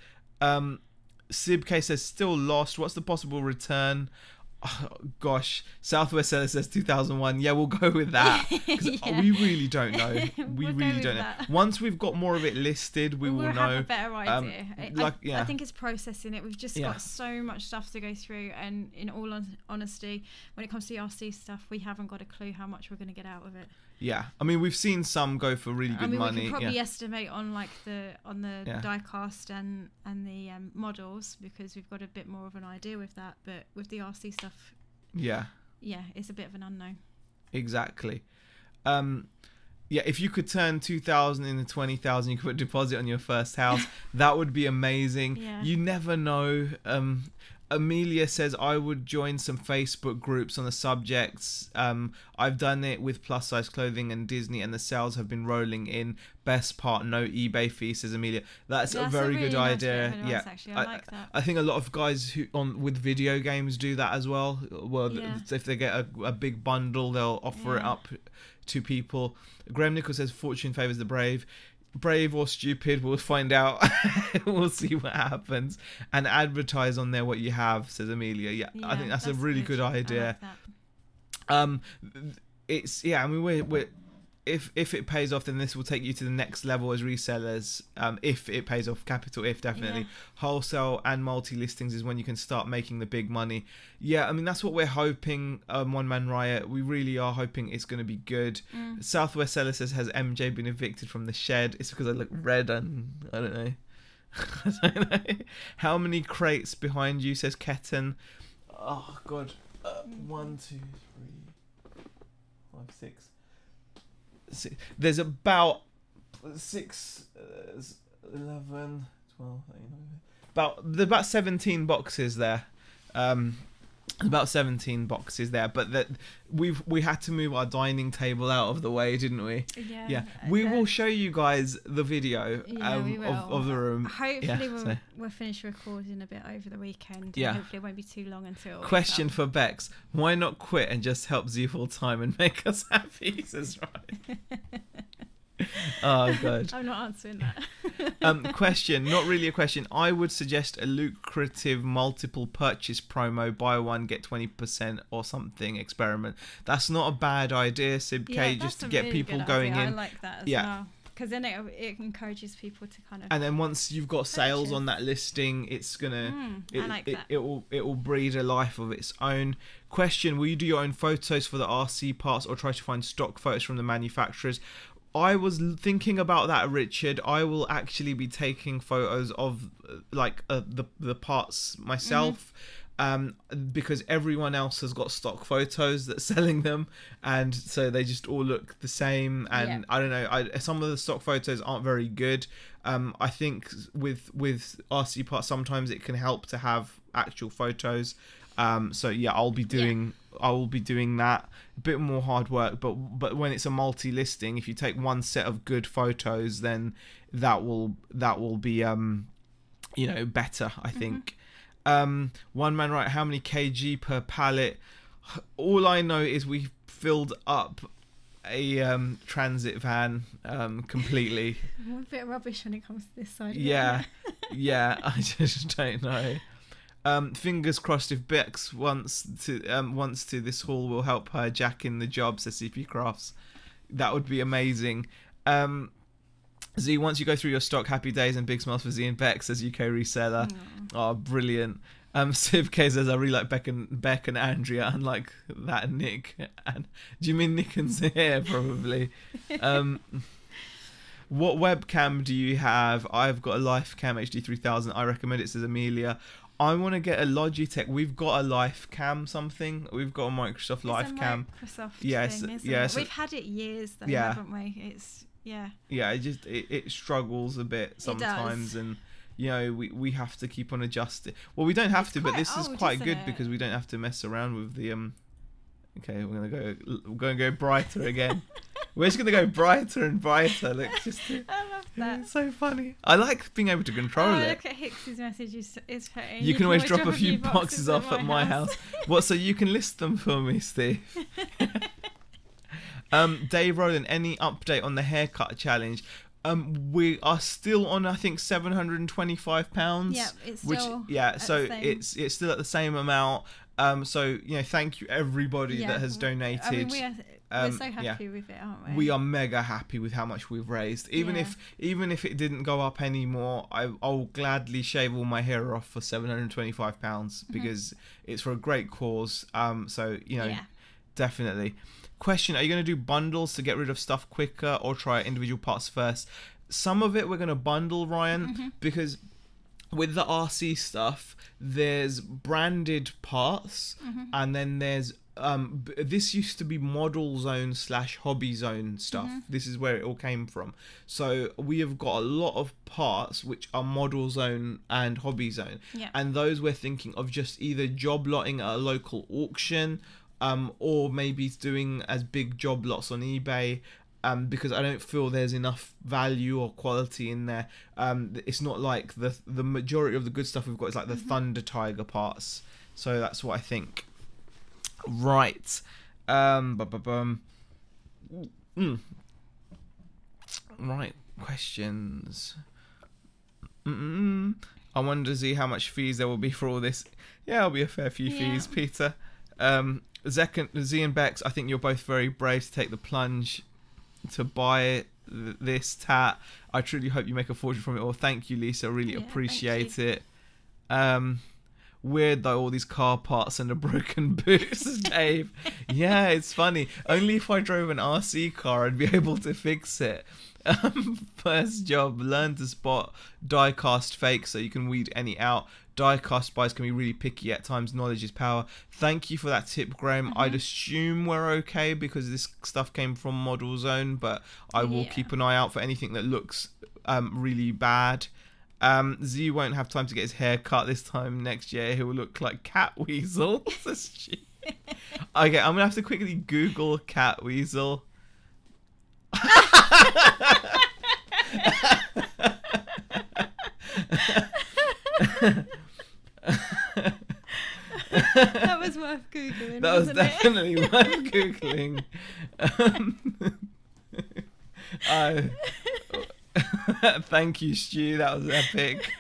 Sibk says, still lost. What's the possible return? Oh, gosh. Southwest Seller says 2001. Yeah, we'll go with that. We really don't know. We really don't know. Once we've got more of it listed, we'll know. Have a better idea. I think it's processing it. We've just got so much stuff to go through. And in all honesty, when it comes to the RC stuff, we haven't got a clue how much we're going to get out of it. Yeah, I mean, we've seen some go for really good money. We could probably estimate on the die-cast and the models, because we've got a bit more of an idea with that. But with the RC stuff, it's a bit of an unknown. Exactly. If you could turn 2,000 into 20,000, you could put a deposit on your first house. That would be amazing. Yeah. You never know. Amelia says, I would join some Facebook groups on the subjects. I've done it with plus size clothing and Disney, and the sales have been rolling in. Best part, no eBay fee, says Amelia. That's a very good idea. I like that. I think a lot of guys with video games do that as well. Well, if they get a big bundle, they'll offer it up to people. Graham Nichols says, fortune favours the brave. Brave or stupid, we'll find out. We'll see what happens, and advertise on there what you have, says Amelia. I think that's a really good idea. I like that. I mean, we're if it pays off, then this will take you to the next level as resellers. If it pays off, capital if, definitely. Wholesale and multi-listings is when you can start making the big money. I mean, that's what we're hoping. One Man Riot, we really are hoping it's going to be good. Southwest Seller says, has MJ been evicted from the shed? It's because I look red and I don't know. I don't know. How many crates behind you, says Ketten? Oh God. 1, 2, 3, 5, 6. There's about 6, 11, 12, 13, about 17 boxes there. About 17 boxes there, but that we had to move our dining table out of the way, didn't we? Yeah. We will show you guys the video of the room. Hopefully we'll finish recording a bit over the weekend. Yeah. Hopefully it won't be too long until. Question for Bex: why not quit and just help Z full time and make us happy? Says right. Oh God. I'm not answering that. Question, not really a question. I would suggest a lucrative multiple purchase promo, buy one get 20% or something experiment. That's not a bad idea, Sib K, just to get really people going idea. in. I like that as well. Because then it encourages people to kind of. And then once you've got sales on that listing, it's gonna it will breed a life of its own. Question: will you do your own photos for the RC parts, or try to find stock photos from the manufacturers? I was thinking about that, Richard. I will actually be taking photos of the parts myself. Because everyone else has got stock photos that's selling them, and so they just all look the same. And I don't know, some of the stock photos aren't very good. I think with RC parts sometimes it can help to have actual photos. So yeah, I will be doing that. A bit more hard work, but when it's a multi-listing, if you take one set of good photos, then that will be better, I think. One man, right? How many kg per pallet? All I know is we filled up a transit van completely. I'm a bit rubbish when it comes to this side. Yeah, I just don't know. Fingers crossed if Bex wants to, this haul will help her jack in the job, says CP Crafts. That would be amazing. Z, once you go through your stock, happy days and big smiles for Z and Bex as UK reseller. Oh, brilliant. Civ K says, I really like Beck and Andrea, unlike that Nick. And do you mean Nick and Zahir, probably? What webcam do you have? I've got a LifeCam HD3000. I recommend it, says Amelia. I want to get a Logitech. We've got a LifeCam something. We've got a Microsoft LifeCam. Microsoft yes, thing, yes. We've had it years, though, haven't we? It's it struggles a bit sometimes, and we have to keep on adjusting. Well, we don't have to, but this is quite good because we don't have to mess around with the okay, we're gonna go brighter again. We're just gonna go brighter and brighter. Look, I love that. It's so funny. I like being able to control it. Look at Hicks's message. Is putting. You can always drop a few boxes off at my house. What? So you can list them for me, Steve. Dave Rowland, any update on the haircut challenge? We are still on, I think, £725. Yeah, it's still it's still at the same amount. So thank you everybody that has donated. I mean, we're so happy with it, aren't we? We are mega happy with how much we've raised. Even if it didn't go up anymore, I'll gladly shave all my hair off for £725 because it's for a great cause. Definitely. Question: are you going to do bundles to get rid of stuff quicker, or try individual parts first? Some of it we're going to bundle, Ryan, because with the RC stuff, there's branded parts, and then there's this used to be model zone / hobby zone stuff. This is where it all came from. So we have got a lot of parts which are model zone and hobby zone, and those we're thinking of just either job lotting at a local auction, or maybe doing as big job lots on eBay, because I don't feel there's enough value or quality in there. It's not like the majority of the good stuff we've got is like the Thunder Tiger parts. So that's what I think. Right. Right. Questions. I wonder, Z, how much fees there will be for all this. Yeah, there'll be a fair few fees, Peter. Z and Bex, I think you're both very brave to take the plunge to buy this tat. I truly hope you make a fortune from it all. Thank you, Lisa. Really appreciate it. Weird though, all these car parts and a broken boot, says Dave. Yeah, it's funny. Only if I drove an RC car I'd be able to fix it. First job, learn to spot die cast fakes so you can weed any out. Die cast buys can be really picky at times. Knowledge is power. Thank you for that tip, Graham. I'd assume we're okay because this stuff came from Model Zone, but I will keep an eye out for anything that looks really bad. Z won't have time to get his hair cut this time next year. He will look like Cat Weasel. Okay, I'm gonna have to quickly Google Cat Weasel. That was worth Googling. That was definitely worth Googling. Thank you, Stu. That was epic.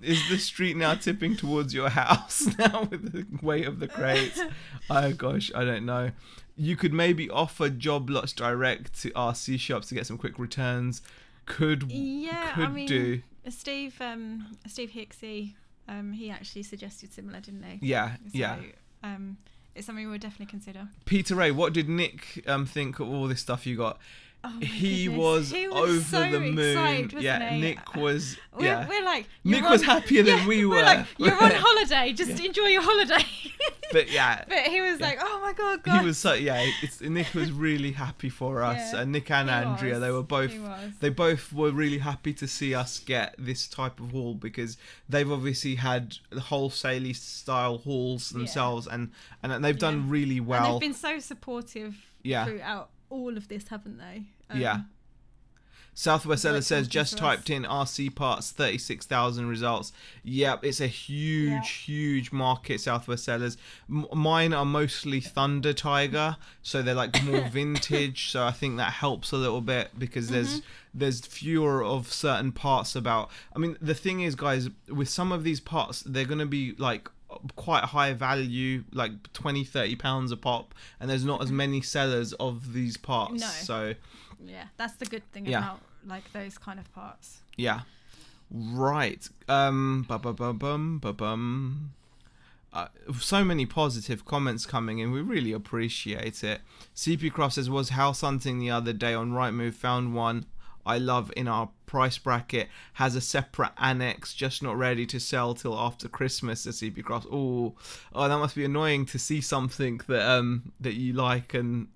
Is the street now tipping towards your house now with the weight of the crates? Oh gosh, I don't know. You could maybe offer job lots direct to RC shops to get some quick returns. Could do. Steve Hicksey, he actually suggested similar, didn't he? Yeah, so, yeah. It's something we'll definitely consider. Peter Ray, what did Nick think of all this stuff you got? Oh he was over so the moon. Excited, wasn't he? Nick was. We're like, Nick was happier than we were. We're like, you're on holiday. Just enjoy your holiday. But he was like, oh my god. He was so Nick was really happy for us, and Nick and Andrea. They both were really happy to see us get this type of haul, because they've obviously had the wholesale style hauls themselves, and they've done really well. And they've been so supportive throughout all of this, haven't they? Southwest Seller says just typed in RC parts, 36,000 results. Yep, it's a huge market, Southwest Sellers. Mine are mostly Thunder Tiger, so they're like more vintage, so I think that helps a little bit, because there's fewer of certain parts about. I mean, the thing is, guys, with some of these parts, they're going to be like quite high value, like 20-30 pounds a pop, and there's not as many sellers of these parts. So that's the good thing about like those kind of parts. Right. So many positive comments coming in. We really appreciate it. CP Croft says, was house hunting the other day on Rightmove, found one I love in our price bracket, has a separate annex, just not ready to sell till after Christmas. At CP Croft. Oh, that must be annoying to see something that you like, and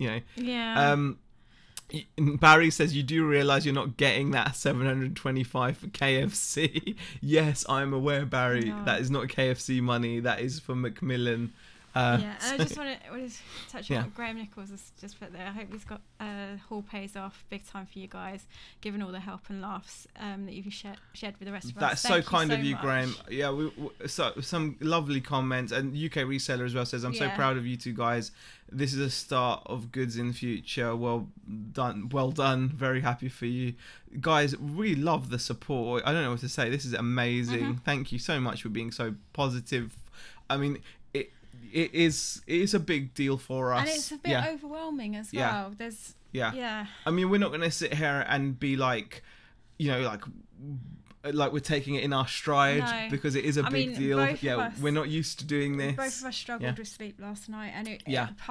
Barry says, you do realise you're not getting that 725 for KFC. Yes, I'm aware, Barry. No. That is not KFC money. That is for Macmillan. And I just want to touch on what Graham Nichols has just put there. I hope he's got haul pays off big time for you guys, given all the help and laughs that you've shared with the rest of us. That's so kind of you, Graham. Yeah, so some lovely comments, and UK Reseller as well says, I'm so proud of you two guys. This is a start of goods in the future. Well done. Very happy for you guys. We love the support. I don't know what to say. This is amazing. Thank you so much for being so positive. I mean, it is a big deal for us, and it's a bit overwhelming as well. There's I mean, we're not going to sit here and be like, like we're taking it in our stride, because it is a big deal. We're not used to doing this. Both of us struggled with sleep last night, and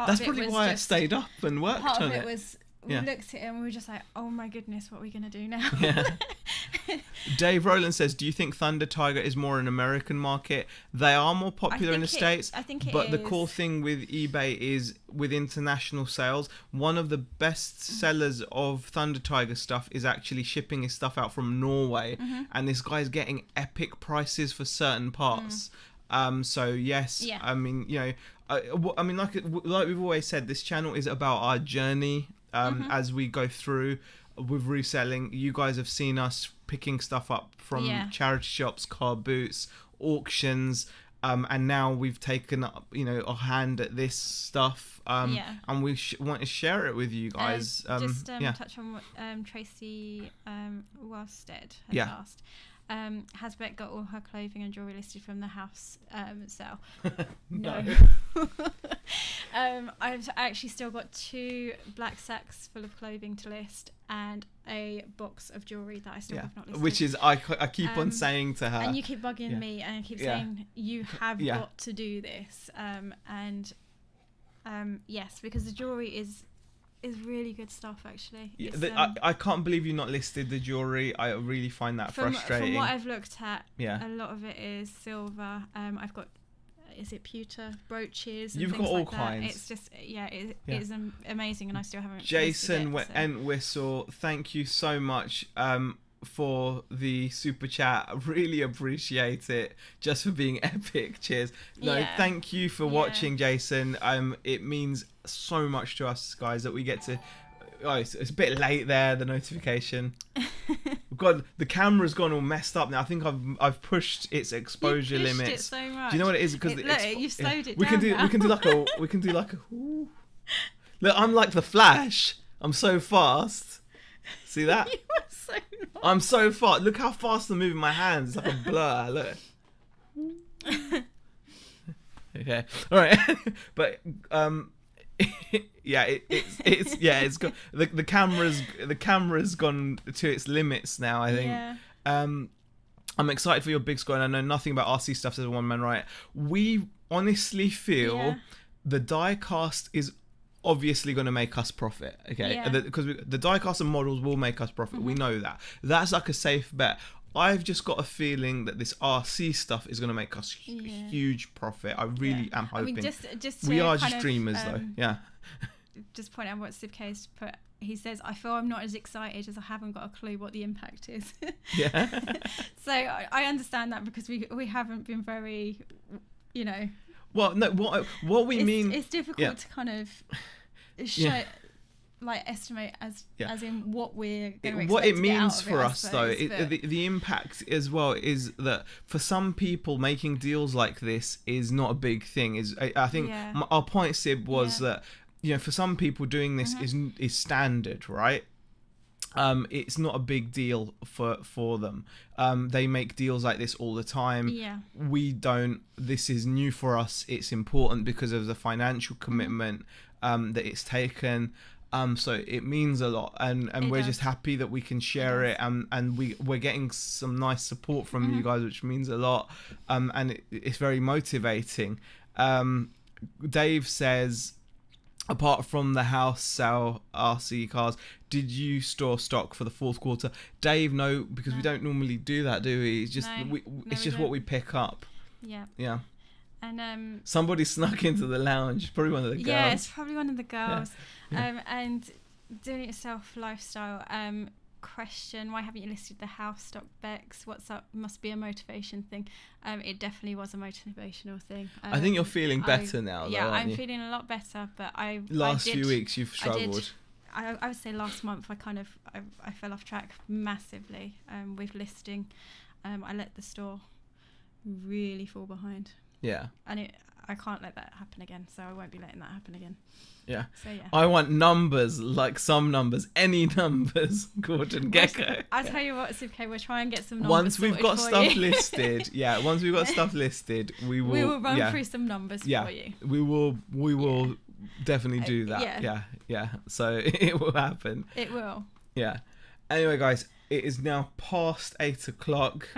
that's probably why I stayed up and worked on it. Part of it was we looked at it and we were just like, oh my goodness, what are we going to do now? Dave Rowland says, do you think Thunder Tiger is more an American market? They are more popular in the States. I think it but is. The cool thing with eBay is, with international sales, one of the best sellers of Thunder Tiger stuff is actually shipping his stuff out from Norway. And this guy's getting epic prices for certain parts. So yes, I mean, I mean, like we've always said, this channel is about our journey as we go through with reselling. You guys have seen us picking stuff up from charity shops, car boots, auctions, and now we've taken up a hand at this stuff, and we want to share it with you guys. Touch on what Tracy Wellstead has asked. Has Beck got all her clothing and jewellery listed from the house sale? No. I've actually still got 2 black sacks full of clothing to list, and a box of jewellery that I still have not listed. Which is, I keep on saying to her. And you keep bugging me, and I keep saying, you have got to do this. Yes, because the jewellery is really good stuff, actually. I can't believe you've not listed the jewellery. I really find that frustrating. From what I've looked at, a lot of it is silver. I've got, is it pewter brooches? And You've got all kinds. It's just, it is amazing, and I still haven't. Jason Entwistle, thank you so much for the super chat. I really appreciate it, just for being epic. Cheers. Thank you for watching, Jason. It means so much to us, guys, that we get to it's a bit late there, the notification. The camera's gone all messed up now. I think I've pushed its exposure limits. It so much. Do you know what it is? Because you've slowed it down. We can do like a ooh. Look, I'm like the Flash. I'm so fast. See that? You are so not. I'm so fast. Look how fast I'm moving my hands. It's like a blur. Look. Okay. All right. But yeah, it's got the camera's gone to its limits now, I think. Yeah. I'm excited for your big score, and I know nothing about RC stuff, says One Man Riot. We honestly feel the die-cast is obviously going to make us profit, okay? Because the die-cast and models will make us profit. We know that. That's like a safe bet. I've just got a feeling that this RC stuff is going to make us huge profit. I really am hoping. I mean, just we are just dreamers, though. Yeah. Just point out what Steve K's put. He says, I feel I'm not as excited as I haven't got a clue what the impact is. Yeah. So I understand that, because we haven't been very, you know. Well, no, what we mean. It's difficult to kind of show, like, estimate as in what we're going to expect. What it to get out means of for it, us, though, the impact as well is that for some people, making deals like this is not a big thing. I think our point, Sib, was that, you know, for some people doing this is standard, right? It's not a big deal for them. They make deals like this all the time. Yeah. We don't. This is new for us. It's important because of the financial commitment that it's taken. So it means a lot, and we're just happy that we can share it, and we're getting some nice support from you guys, which means a lot, and it's very motivating. Dave says, apart from the house sale RC cars, did you store stock for the fourth quarter? Dave, no, because we don't normally do that, do we? It's just it's just what we pick up. Yeah. Yeah. And somebody snuck into the lounge. Probably one of the girls. Yeah, it's probably one of the girls. Yeah. And doing it yourself lifestyle. Question: why haven't you listed the house stock Bex? What's up? Must be a motivation thing. It definitely was a motivational thing. I think you're feeling better now, though, yeah, aren't I'm you? feeling a lot better. But last few weeks you've struggled. I would say last month I fell off track massively with listing. I let the store really fall behind. Yeah. And I can't let that happen again, so I won't be letting that happen again. Yeah. So yeah. I want numbers, like some numbers, any numbers, Gordon Gecko. I'll tell you what, Steve K, we'll try and get some numbers. Once we've got stuff listed, once we've got stuff listed, we will run through some numbers for you. We will definitely do that. Yeah. So it will happen. It will. Yeah. Anyway, guys, it is now past 8 o'clock.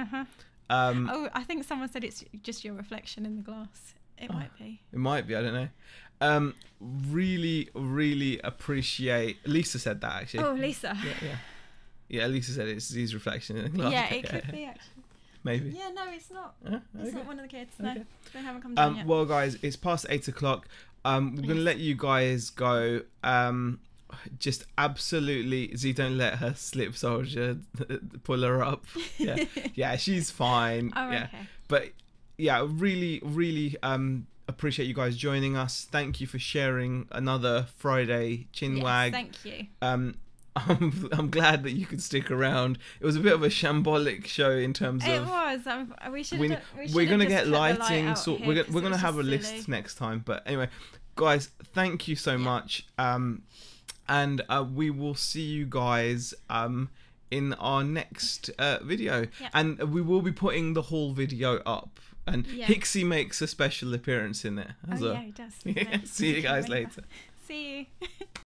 I think someone said it's just your reflection in the glass. It might be. It might be. I don't know. Really appreciate. Lisa said that, actually. Oh, Lisa. Yeah. Lisa said it's his reflection in the glass. Yeah, it could be, actually. Maybe. Yeah, no, it's not. It's not one of the kids. Okay. No, they haven't come down yet. Well, guys, it's past 8 o'clock. We're gonna let you guys go. Just absolutely, Z, don't let her slip, soldier. Pull her up. Yeah, she's fine. Oh, yeah. Okay. But yeah, really appreciate you guys joining us. Thank you for sharing another Friday Chinwag. Yes, thank you. I'm glad that you could stick around. It was a bit of a shambolic show in terms of. It was. We're gonna get lighting. We're gonna have a list next time. But anyway, guys, thank you so much. And we will see you guys in our next video. And we will be putting the whole video up. And Hixie makes a special appearance in it as well. Yeah, he does. See you guys later. See you.